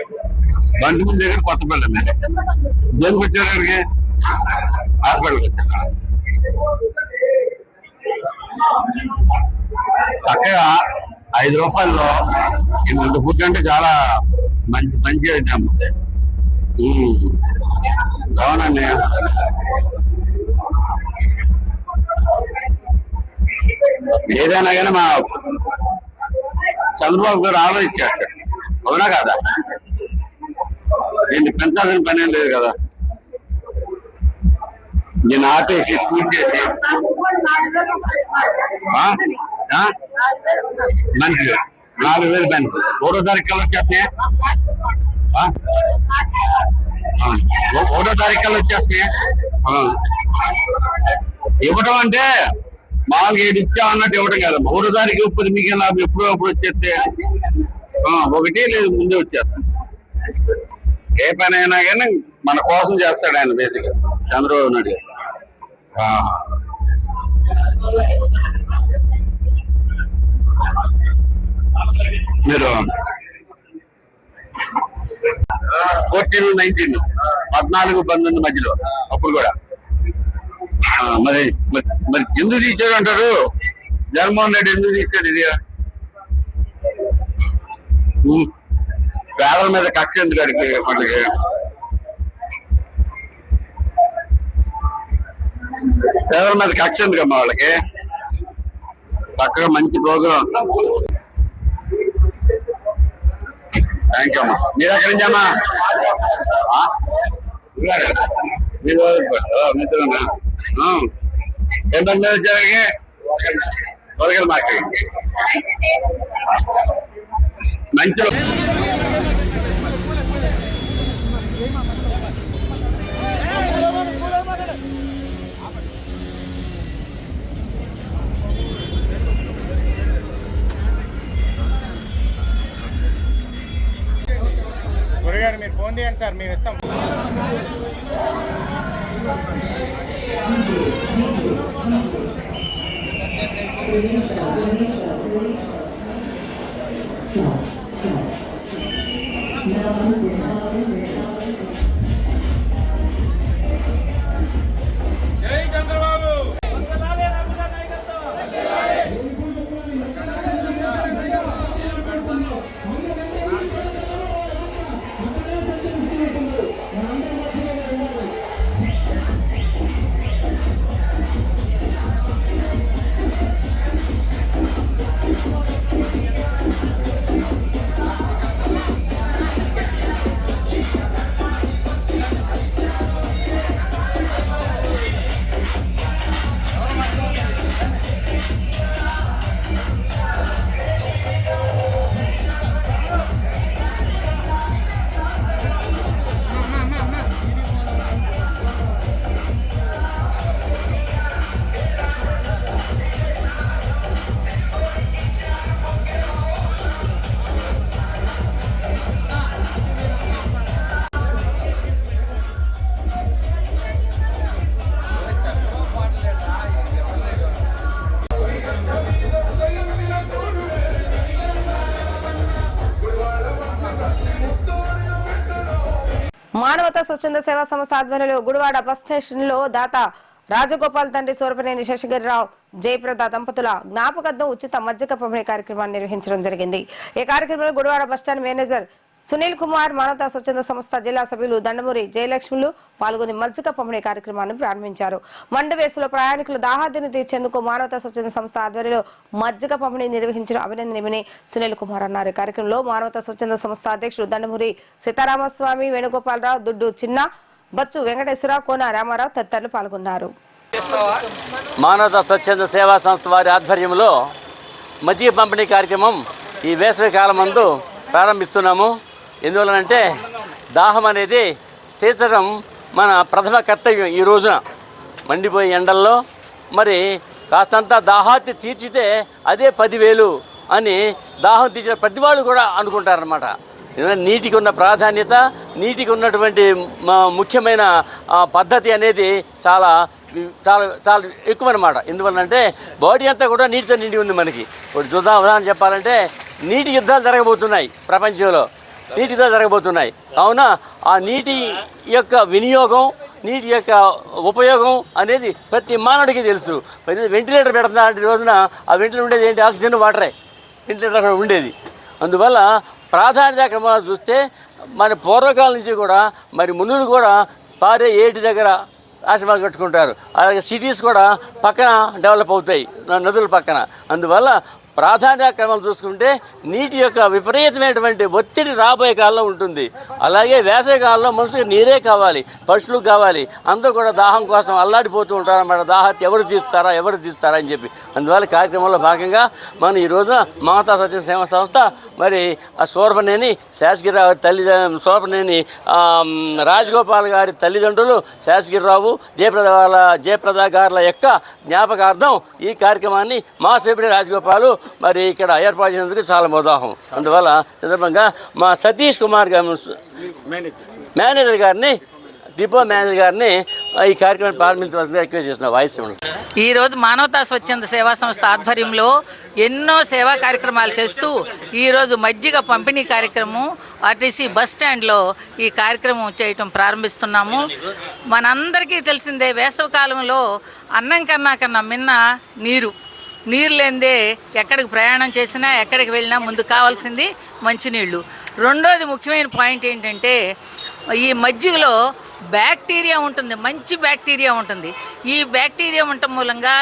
బంటుల దగ్గర కొత్తపల్లి మీద దేనికి వచ్చారు అక్కడికి? హాస్పిటల్కి వచ్చారు. చక్కగా 5 రూపాయల్లో ఇంత ఫుడ్ అంటే చాలా మంచి ఐటమ్. అవునండి. ఏదైనా కానీ మా చంద్రబాబు గారు ఆలోచించారు, అవునా కదా? దీన్ని పెంచాల్సిన పని ఏం లేదు కదా. నేను ఆపేసి పూజ చేసి మంచిది 4,000 పని 1వ తారీఖు కల్లా వచ్చేస్తున్నాయి. 1వ తారీఖు కల్లా వచ్చేస్తున్నాయి. ఇవ్వటం అంటే మామూలుగా 7 ఇచ్చామన్నట్టు ఇవ్వడం కదమ్మా. 1వ తారీఖు ఇప్పుడు మీకు నాకు ఎప్పుడో అప్పుడు వచ్చేస్తే 1 లేదు ముందే వచ్చేస్తాం. ఏ పని అయినా కానీ మన కోసం చేస్తాడు ఆయన బేసిక్ చంద్రబాబు నాయుడు గారు. మీరు 14-19 14-19 మధ్యలో అప్పుడు కూడా మరి ఎందుకు తీసాడు అంటారు? జగన్మోహన్ రెడ్డి ఎందుకు తీసాడు? ఇది పేదల మీద కక్ష ఎందుకు అడిగి వాళ్ళకి? పేదల మీద కక్ష ఎందుకమ్మా వాళ్ళకి? చక్కగా మంచి ప్రోగ్రాం. థ్యాంక్ యూ అమ్మా. మీరు ఎక్కడి నుంచి అమ్మా? మిత్రున్నా ఏం పని వచ్చారు? వరగల మార్కెట్ మంచి గురుగారు మీరు ఫోన్ చేయండి సార్, మేము ఇస్తాం. జై చంద్రబాబు. మానవతా స్వచ్ఛంద సేవా సంస్థ ఆధ్వర్యంలో గుడివాడ బస్ స్టేషన్ లో దాత రాజగోపాల్ తండ్రి సూరపనేని శేషగిరిరావు జయప్రద దంపతుల జ్ఞాపకార్థం ఉచిత మజ్జిగ పంపిణీ కార్యక్రమాన్ని నిర్వహించడం జరిగింది. ఈ కార్యక్రమంలో గుడివాడ బస్టాండ్ మేనేజర్ సునీల్ కుమార్, మానవతా స్వచ్ఛంద సంస్థ జిల్లా సభ్యులు దండమూరి జయలక్ష్ములు పాల్గొని మజ్జిగ పంపిణీ కార్యక్రమాన్ని ప్రారంభించారు. మండవేసులో ప్రయాణికుల దాహార్తిని తీర్చేందుకు మానవతా స్వచ్ఛంద సంస్థ ఆధ్వర్యంలో మజ్జిగ పంపిణీ నిర్వహించిన అభినందనీయమని సునీల్ కుమార్ అన్నారు. ఈ కార్యక్రమంలో మానవతా స్వచ్ఛంద సంస్థ అధ్యక్షుడు దండమూరి సీతారామస్వామి, వేణుగోపాలరావు, దుడ్డు చిన్న, బచ్చు వెంకటేశ్వరరావు, కోన రామారావు తదితరులు పాల్గొన్నారు. మానవతా స్వచ్ఛంద సేవా సంస్థ వారి ఆధ్వర్యంలో మజ్జిగ పంపిణీ కార్యక్రమం ఈ వేసవి కాలం నందు ప్రారంభిస్తున్నాము. ఎందువలనంటే దాహం అనేది తీర్చడం మన ప్రథమ కర్తవ్యం. ఈ రోజున మండిపోయే ఎండల్లో మరి కాస్తంత దాహాన్ని తీర్చితే అదే 10,000 అని దాహం తీర్చిన ప్రతి వాళ్ళు కూడా అనుకుంటారనమాట. నీటికి ఉన్న ప్రాధాన్యత, నీటికి ఉన్నటువంటి ముఖ్యమైన పద్ధతి అనేది చాలా చాలా చాలా ఎక్కువ అనమాట. ఎందువల్లంటే బాడీ అంతా కూడా నీటితో నిండి ఉంది. మనకి ఇప్పుడు ఉదాహరణ చెప్పాలంటే నీటి యుద్ధాలు జరగబోతున్నాయి, ప్రపంచంలో నీటి యుద్ధాలు జరగబోతున్నాయి. కావున ఆ నీటి యొక్క వినియోగం, నీటి యొక్క ఉపయోగం అనేది ప్రతి మానవుడికి తెలుసు. వెంటిలేటర్ పెడుతున్నా అంటే రోజున ఆ వెంటిలేటర్ ఉండేది ఏంటి? ఆక్సిజన్, వాటరే వెంటిలేటర్ అక్కడ ఉండేది. అందువల్ల ప్రాధాన్యత క్రమంలో చూస్తే మన పూర్వకాలం నుంచి కూడా మరి మునులు కూడా పారే ఏటి దగ్గర ఆశ్రమాలు కట్టుకుంటారు. అలాగే సిటీస్ కూడా పక్కన డెవలప్ అవుతాయి, నదుల పక్కన. అందువల్ల ప్రాధాన్య క్రమం చూసుకుంటే నీటి యొక్క విపరీతమైనటువంటి ఒత్తిడి రాబోయే కాలంలో ఉంటుంది. అలాగే వేసవి కాలంలో మనుషులకు నీరే కావాలి, పశువులు కావాలి. అందరూ కూడా దాహం కోసం అల్లాడిపోతూ ఉంటారన్నమాట. దాహాన్ని ఎవరు తీస్తారా అని చెప్పి. అందువల్ల కార్యక్రమంలో భాగంగా మనం ఈ రోజున మానవతా స్వచ్ఛంద సేవా సంస్థ మరి ఆ సోర్పనేని శేషగిరిరావు సోర్పనేని రాజగోపాల్ గారి తల్లిదండ్రులు శేషగిరిరావు, జయప్రద గారుల యొక్క జ్ఞాపకార్థం ఈ కార్యక్రమాన్ని మా సేపటి రాజగోపాలు మరి ఇక్కడ ఏర్పాటు చేసినందుకు చాలా ఉదాహరణ. అందువల్ల సందర్భంగా మా సతీష్ కుమార్ గారు మేనేజర్ గారిని, డిపో మేనేజర్ గారిని ఈ కార్యక్రమాన్ని ప్రారంభించవలసిందిగా రిక్వెస్ట్ చేసిన వాయిస్. ఈరోజు మానవతా స్వచ్ఛంద సేవా సంస్థ ఆధ్వర్యంలో ఎన్నో సేవా కార్యక్రమాలు చేస్తూ ఈరోజు మజ్జిగ పంపిణీ కార్యక్రమం ఆర్టీసీ బస్ స్టాండ్లో ఈ కార్యక్రమం చేయటం ప్రారంభిస్తున్నాము. మనందరికీ తెలిసిందే, వేసవి కాలంలో అన్నం కన్నా మిన్న నీరు లేనిదే ఎక్కడికి ప్రయాణం చేసినా, ఎక్కడికి వెళ్ళినా ముందు కావాల్సింది మంచినీళ్ళు. రెండోది ముఖ్యమైన పాయింట్ ఏంటంటే ఈ మజ్జిగలో బ్యాక్టీరియా ఉంటుంది, మంచి బ్యాక్టీరియా ఉంటుంది. ఈ బ్యాక్టీరియా ఉండటం మూలంగా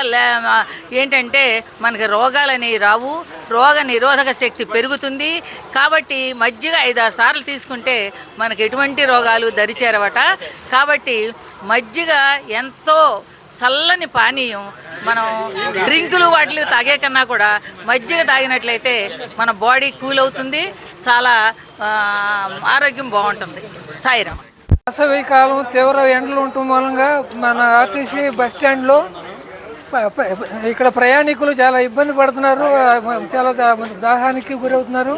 ఏంటంటే మనకి రోగాలనేవి రావు, రోగ నిరోధక శక్తి పెరుగుతుంది. కాబట్టి మజ్జిగ 5-6 సార్లు తీసుకుంటే మనకు ఎటువంటి రోగాలు దరిచేరవట. కాబట్టి మజ్జిగ ఎంతో చల్లని పానీయం. మనం డ్రింకులు వాటిలు తాగే కన్నా కూడా మజ్జిగ తాగినట్లయితే మన బాడీ కూల్ అవుతుంది, చాలా ఆరోగ్యం బాగుంటుంది. సాయిరామ్. వేసవి కాలం తీవ్ర ఎండలు ఉండటం మూలంగా మన ఆర్టీసీ బస్ స్టాండ్లో ఇక్కడ ప్రయాణికులు చాలా ఇబ్బంది పడుతున్నారు, చాలా దాహానికి గురవుతున్నారు.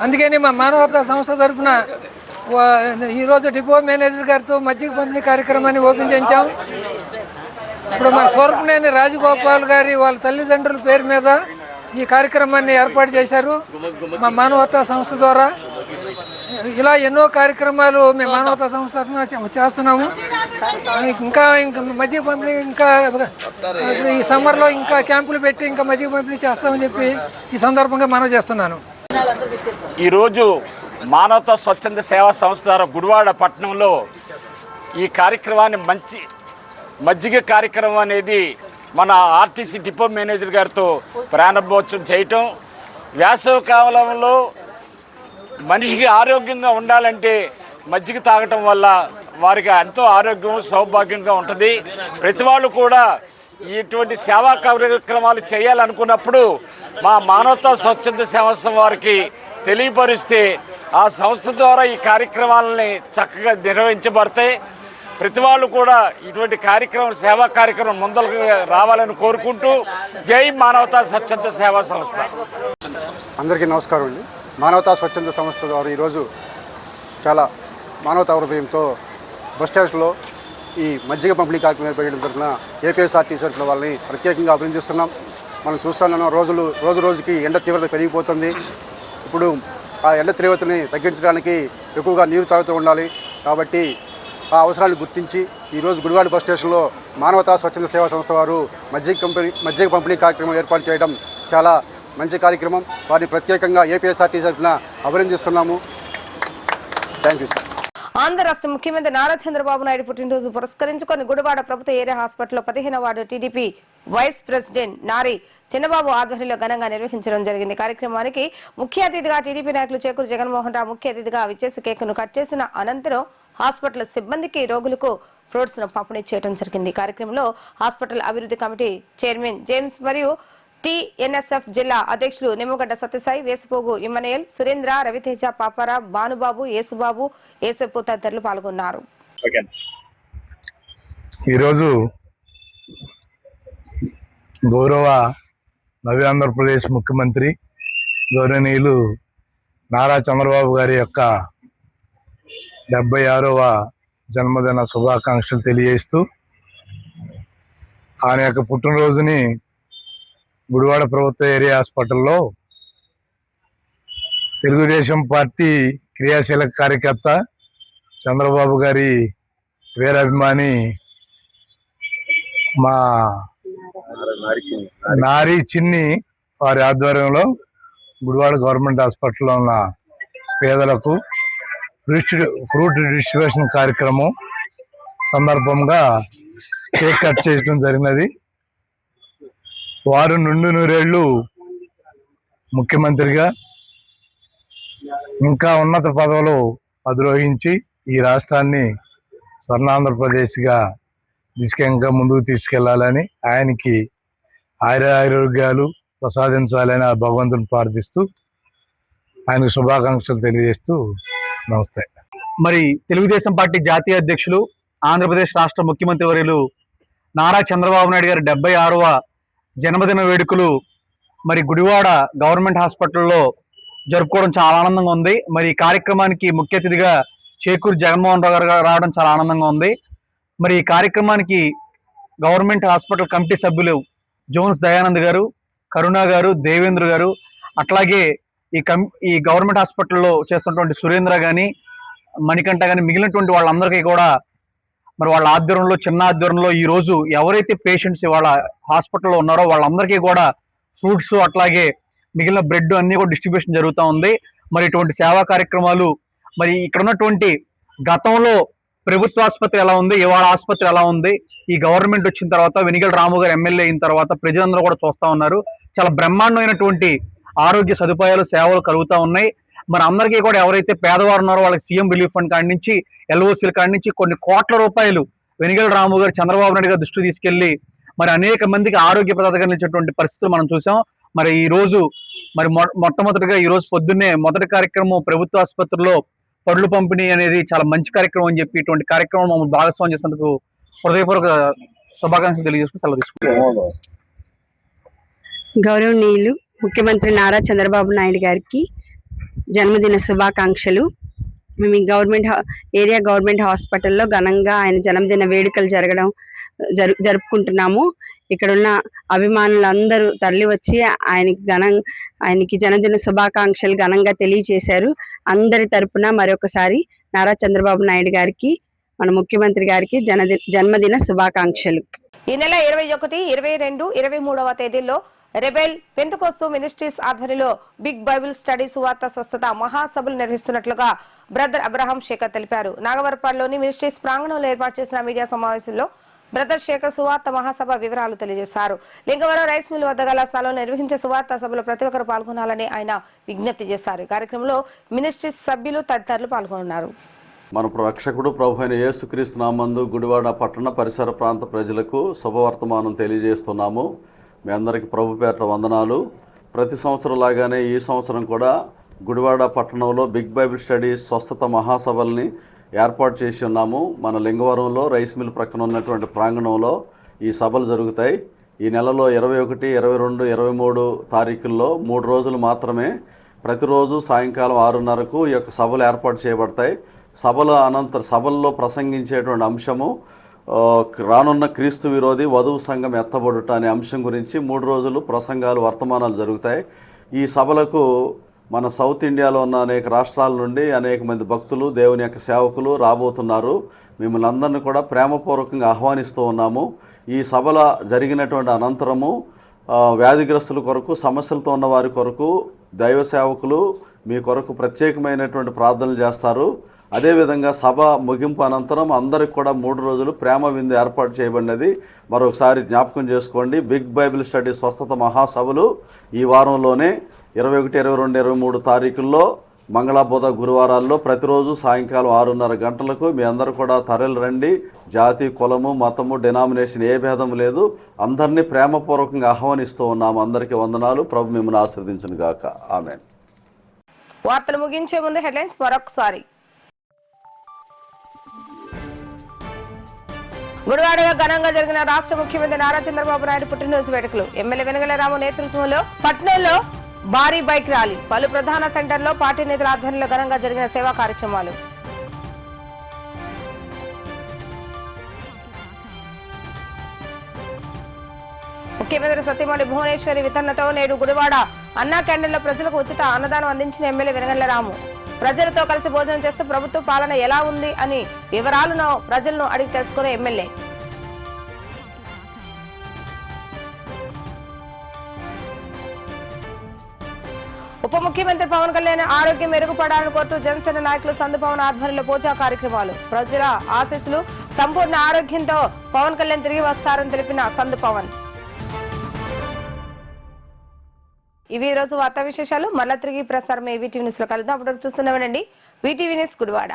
అందుకని మా మానవతా సంస్థ తరఫున ఈరోజు డిపో మేనేజర్ గారితో మజ్జిగ పంపిణీ కార్యక్రమాన్ని ఓపెన్ చేయించాం. ఇప్పుడు మన సోర్పనేని రాజగోపాల్ గారి వాళ్ళ తల్లిదండ్రుల పేరు మీద ఈ కార్యక్రమాన్ని ఏర్పాటు చేశారు మా మానవతా సంస్థ ద్వారా. ఇలా ఎన్నో కార్యక్రమాలు మేము మానవతా సంస్థ చేస్తున్నాము. ఇంకా మజ్జిగ పంపిణీ ఇంకా ఈ సమ్మర్లో ఇంకా క్యాంపులు పెట్టి ఇంకా మజ్జిగ పంపిణీ చేస్తామని చెప్పి ఈ సందర్భంగా మనవి చేస్తున్నాను. ఈరోజు మానవతా స్వచ్ఛంద సేవా సంస్థ ద్వారా గుడివాడ పట్టణంలో ఈ కార్యక్రమాన్ని మజ్జిగ కార్యక్రమం అనేది మన ఆర్టీసీ డిపో మేనేజర్ గారితో ప్రారంభోత్సవం చేయటం. వేసవి కాలంలో మనిషికి ఆరోగ్యంగా ఉండాలంటే మజ్జిగ తాగటం వల్ల వారికి ఎంతో ఆరోగ్యం సౌభాగ్యంగా ఉంటుంది. ప్రతి వాళ్ళు కూడా ఇటువంటి సేవా కార్యక్రమాలు చేయాలనుకున్నప్పుడు మా మానవతా స్వచ్ఛంద సేవా సంస్థ వారికి తెలియపరిస్తే ఆ సంస్థ ద్వారా ఈ కార్యక్రమాలని చక్కగా నిర్వహించబడతాయి. ప్రతి వాళ్ళు కూడా ఇటువంటి సేవా కార్యక్రమం ముందరకు రావాలని కోరుకుంటూ జై మానవతా స్వచ్ఛంద సేవా సంస్థ. అందరికీ నమస్కారం అండి. మానవతా స్వచ్ఛంద సంస్థ ద్వారా ఈరోజు చాలా మానవతా హృదయంతో బస్ స్టాండ్లో ఈ మజ్జిగ పంపిణీ కార్యక్రమం ఏర్పడడం తరఫున ఏపీఎస్ఆర్టీసీ తరఫున వాళ్ళని ప్రత్యేకంగా అభినందిస్తున్నాం. మనం చూస్తున్నాం, రోజు రోజుకి ఎండ తీవ్రత పెరిగిపోతుంది. ఇప్పుడు ఆ ఎండ తీవ్రతని తగ్గించడానికి ఎక్కువగా నీరు తాగుతూ ఉండాలి. కాబట్టి ఆ అవసరాన్ని గుర్తించి ఈరోజు గుడివాడ బస్ స్టేషన్లో మానవతా స్వచ్ఛంద సేవా సంస్థ వారు మజ్జిగ పంపిణీ కార్యక్రమం ఏర్పాటు చేయడం చాలా మంచి కార్యక్రమం. వారిని ప్రత్యేకంగా ఏపీఎస్ఆర్టీసీ తరఫున అభినందిస్తున్నాము. Thank you sir. ఆంధ్ర రాష్ట్ర ముఖ్యమంత్రి నారా చంద్రబాబు నాయుడు పుట్టినరోజు పురస్కరించుకొని గుడివాడ ప్రభుత్వ ఏరియా హాస్పిటల్లో 15వ వార్డు టీడీపీ వైస్ ప్రెసిడెంట్ నారి చిన్నబాబు ఆధ్వర్యంలో ఘనంగా నిర్వహించడం జరిగింది. కార్యక్రమానికి ముఖ్య అతిథిగా టీడీపీ నాయకులు చేకూరు జగన్మోహన్ రావు ముఖ్య అతిథిగా విచ్చేసి కేకును కట్ చేసిన అనంతరం హాస్పిటల్ సిబ్బందికి, రోగులకు ఫ్రూట్స్ ను పంపిణీ చేయడం జరిగింది. కార్యక్రమంలో హాస్పిటల్ అభివృద్ధి కమిటీ చైర్మన్ జేమ్స్ మరియు టీఎన్ఎస్ఎఫ్ జిల్లా అధ్యక్షులు నిమ్మగడ్డ సత్యసాయి, వేసుపోగు ఇమ్మనేల్, సురేంద్ర, రవితేజ, పాపారా, భానుబాబు, యేసుబాబు, యేసప్పు తదితరులు పాల్గొన్నారు. ఈరోజు గౌరవ నవ్య ఆంధ్రప్రదేశ్ ముఖ్యమంత్రి గౌరవనీయులు నారా చంద్రబాబు గారి యొక్క 76వ జన్మదిన శుభాకాంక్షలు తెలియజేస్తూ ఆయన యొక్క పుట్టినరోజుని గుడివాడ ప్రభుత్వ ఏరియా హాస్పిటల్లో తెలుగుదేశం పార్టీ క్రియాశీలక కార్యకర్త చంద్రబాబు గారి వీరాభిమాని మా నారీ చిన్ని వారి ఆధ్వర్యంలో గుడివాడ గవర్నమెంట్ హాస్పిటల్లో ఉన్న పేదలకు ఫ్రూట్ డిస్ట్రిబ్యూషన్ కార్యక్రమం సందర్భంగా కేక్ కట్ చేయడం జరిగినది. వారు నుండి నూరేళ్లు ముఖ్యమంత్రిగా ఇంకా ఉన్నత పదవులు అధిరోహించి ఈ రాష్ట్రాన్ని స్వర్ణాంధ్రప్రదేశ్గా దిశగా ముందుకు తీసుకెళ్లాలని, ఆయనకి ఆరోగ్యాలు ప్రసాదించాలని ఆ భగవంతుని ప్రార్థిస్తూ ఆయనకు శుభాకాంక్షలు తెలియజేస్తూ నమస్తే. మరి తెలుగుదేశం పార్టీ జాతీయ అధ్యక్షులు, ఆంధ్రప్రదేశ్ రాష్ట్ర ముఖ్యమంత్రి వర్యులు నారా చంద్రబాబు నాయుడు గారి 76వ జన్మదిన వేడుకలు మరి గుడివాడ గవర్నమెంట్ హాస్పిటల్లో జరుపుకోవడం చాలా ఆనందంగా ఉంది. మరి ఈ కార్యక్రమానికి ముఖ్య అతిథిగా చేకూరు జగన్మోహన్ రావు గారు రావడం చాలా ఆనందంగా ఉంది. మరి ఈ కార్యక్రమానికి గవర్నమెంట్ హాస్పిటల్ కమిటీ సభ్యులు జోన్స్ దయానంద్ గారు, కరుణ గారు, దేవేంద్ర గారు, అట్లాగే ఈ గవర్నమెంట్ హాస్పిటల్లో చేస్తున్నటువంటి సురేంద్ర కానీ, మణికంఠ కానీ, మిగిలినటువంటి వాళ్ళందరికీ కూడా మరి వాళ్ళ ఆధ్వర్యంలో, చిన్న ఆధ్వర్యంలో ఈరోజు ఎవరైతే పేషెంట్స్ ఇవాళ హాస్పిటల్లో ఉన్నారో వాళ్ళందరికీ కూడా ఫ్రూట్స్ అట్లాగే మిగిలిన బ్రెడ్ అన్నీ కూడా డిస్ట్రిబ్యూషన్ జరుగుతూ ఉంది. మరి ఇటువంటి సేవా కార్యక్రమాలు మరి ఇక్కడ ఉన్నటువంటి గతంలో ప్రభుత్వ ఆసుపత్రి ఎలా ఉంది, ఇవాళ ఆసుపత్రి ఎలా ఉంది, ఈ గవర్నమెంట్ వచ్చిన తర్వాత వెనిగల రాము గారు ఎమ్మెల్యే అయిన తర్వాత ప్రజలందరూ కూడా చూస్తూ ఉన్నారు. చాలా బ్రహ్మాండమైనటువంటి ఆరోగ్య సదుపాయాలు, సేవలు కలుగుతూ ఉన్నాయి. మరి అందరికీ కూడా ఎవరైతే పేదవారు ఉన్నారో వాళ్ళకి సీఎం రిలీఫ్ ఫండ్ కాడి నుంచి, ఎల్ఓసీల కాడి నుంచి కొన్ని కోట్ల రూపాయలు వెనిగల రాము గారు చంద్రబాబు నాయుడు గారు దృష్టి తీసుకెళ్లి మరి అనేక మందికి ఆరోగ్య ప్రదాతగా నిలిచేటువంటి పరిస్థితులు మనం చూసాం. మరి ఈ రోజు మరి మొట్టమొదటిగా ఈ రోజు పొద్దున్నే మొదటి కార్యక్రమం ప్రభుత్వ ఆసుపత్రిలో పళ్ళు పంపిణీ అనేది చాలా మంచి కార్యక్రమం అని చెప్పి ఇటువంటి కార్యక్రమం మమ్మల్ని భాగస్వామ్యం చేసినందుకు హృదయపూర్వక శుభాకాంక్షలు తెలియజేసుకుని సెలవు తీసుకుంటాం. గౌరవనీయులు ముఖ్యమంత్రి నారా చంద్రబాబు నాయుడు గారికి జన్మదిన శుభాకాంక్షలు. మేము ఈ ఏరియా గవర్నమెంట్ హాస్పిటల్లో ఘనంగా ఆయన జన్మదిన వేడుకలు జరుపుకుంటున్నాము. ఇక్కడున్న అభిమానులందరూ తరలి వచ్చి ఆయనకి జన్మదిన శుభాకాంక్షలు ఘనంగా తెలియజేశారు. అందరి తరపున మరొకసారి నారా చంద్రబాబు నాయుడు గారికి, మన ముఖ్యమంత్రి గారికి జన్మదిన శుభాకాంక్షలు. ఈ నెల 21, 22, 23వ తేదీల్లో రెబెల్ పెంతెకోస్తు మినిస్ట్రీస్ ఆధ్వర్యంలో బిగ్ బైబిల్ స్టడీ సువార్త స్వస్థత మహాసభలు నిర్వహిస్తున్నట్లుగా బ్రదర్ అబ్రహాం శేఖర్ తెలిపారు. నాగవరపాడులోని మినిస్ట్రీస్ ప్రాంగణంలో ఏర్పాటు చేసిన మీడియా సమావేశంలో బ్రదర్ శేఖర్ సువార్త మహాసభ వివరాలు తెలియజేశారు. లింగవరం రైస్ మిల్ వద్ద గల స్థలంలో నిర్వహించే సువార్త సభలో ప్రతి ఒక్కరు పాల్గొనాలని ఆయన విజ్ఞప్తి చేశారు. ఈ కార్యక్రమంలో మినిస్ట్రీస్ సభ్యులు తదితరులు పాల్గొన్నారు. మన రక్షకుడు ప్రభు అయిన యేసుక్రీస్తు నామందు గుడివాడ పట్టణ పరిసర ప్రాంత ప్రజలకు శుభవర్తమానం తెలియజేస్తున్నాము. మీ అందరికీ ప్రభు పేరిట వందనాలు. ప్రతి సంవత్సరం లాగానే ఈ సంవత్సరం కూడా గుడివాడ పట్టణంలో బిగ్ బైబిల్ స్టడీస్ స్వస్థత మహాసభల్ని ఏర్పాటు చేసి ఉన్నాము. మన లింగవరంలో రైస్ మిల్ ప్రక్కన ఉన్నటువంటి ప్రాంగణంలో ఈ సభలు జరుగుతాయి. ఈ నెలలో 21, 22, 23 తారీఖుల్లో 3 రోజులు మాత్రమే ప్రతిరోజు సాయంకాలం 6:30కు ఈ యొక్క సభలు ఏర్పాటు చేయబడతాయి. సభల్లో ప్రసంగించేటువంటి అంశము రానున్న క్రీస్తు విరోధి వధువు సంఘం ఎత్తబడుట అనే అంశం గురించి 3 రోజులు ప్రసంగాలు, వర్తమానాలు జరుగుతాయి. ఈ సభలకు మన సౌత్ ఇండియాలో ఉన్న అనేక రాష్ట్రాల నుండి అనేక మంది భక్తులు, దేవుని యొక్క సేవకులు రాబోతున్నారు. మిమ్మల్ని అందరినీ కూడా ప్రేమపూర్వకంగా ఆహ్వానిస్తూ ఉన్నాము. ఈ సభల జరిగినటువంటి అనంతరము వ్యాధిగ్రస్తుల కొరకు, సమస్యలతో ఉన్న వారి కొరకు దైవ సేవకులు మీ కొరకు ప్రత్యేకమైనటువంటి ప్రార్థనలు చేస్తారు. అదేవిధంగా సభ ముగింపు అనంతరం అందరికి కూడా 3 రోజులు ప్రేమ విందు ఏర్పాటు చేయబడినది. మరొకసారి జ్ఞాపకం చేసుకోండి. బిగ్ బైబిల్ స్టడీ స్వస్థత మహాసభలు ఈ వారంలోనే 21, 22, 23 తారీఖుల్లో మంగళ బుధ గురువారాల్లో ప్రతిరోజు సాయంకాలం 6:30 గంటలకు మీ అందరూ కూడా తరలి రండి. జాతి, కులము, మతము, డినామినేషన్ ఏ భేదం లేదు. అందరినీ ప్రేమపూర్వకంగా ఆహ్వానిస్తూ ఉన్నాము. అందరికీ వందనాలు. ప్రభు మిమ్మల్ని ఆశీర్వదించును గాక. ఆమేన్. వార్తలు ముగించే ముందు హెడ్లైన్స్ మరొకసారి. గుడివాడలో ఘనంగా జరిగిన రాష్ట్ర ముఖ్యమంత్రి నారా చంద్రబాబు నాయుడు పుట్టినరోజు వేడుకలు. ఎమ్మెల్యే వెనగల రాము నేతృత్వంలో పట్నంలో భారీ బైక్ ర్యాలీ. పలు ప్రధాన సెంటర్లో పార్టీ నేతల ఆధ్వర్యంలో ఘనంగా జరిగిన సేవా కార్యక్రమాలు. ముఖ్యమంత్రి సతీమణి భువనేశ్వరి వితరణతో నేడు గుడివాడ అన్నా క్యాంటీన్లో ప్రజలకు ఉచిత అన్నదానం అందించిన ఎమ్మెల్యే వెనగల రాము. ప్రజలతో కలిసి భోజనం చేస్తూ ప్రభుత్వ పాలన ఎలా ఉంది అని వివరాలను ప్రజలను అడిగి తెలుసుకునే ఎమ్మెల్యే. ఉప ముఖ్యమంత్రి పవన్ కళ్యాణ్ ఆరోగ్యం మెరుగుపడాలని కోరుతూ జనసేన నాయకులు సందు పవన్ ఆధ్వర్యంలో పూజా కార్యక్రమాలు. ప్రజల ఆశీస్సులు, సంపూర్ణ ఆరోగ్యంతో పవన్ కళ్యాణ్ తిరిగి వస్తారని తెలిపిన సందు పవన్. ఇవి రోజు వార్తా విశేషాలు. మళ్ళా తిరిగి ప్రసారం వీటీవీ న్యూస్ లో కలుద్దాం. అప్పటివరకు చూస్తూనే ఉండండి వీటీవీ న్యూస్ గుడివాడ.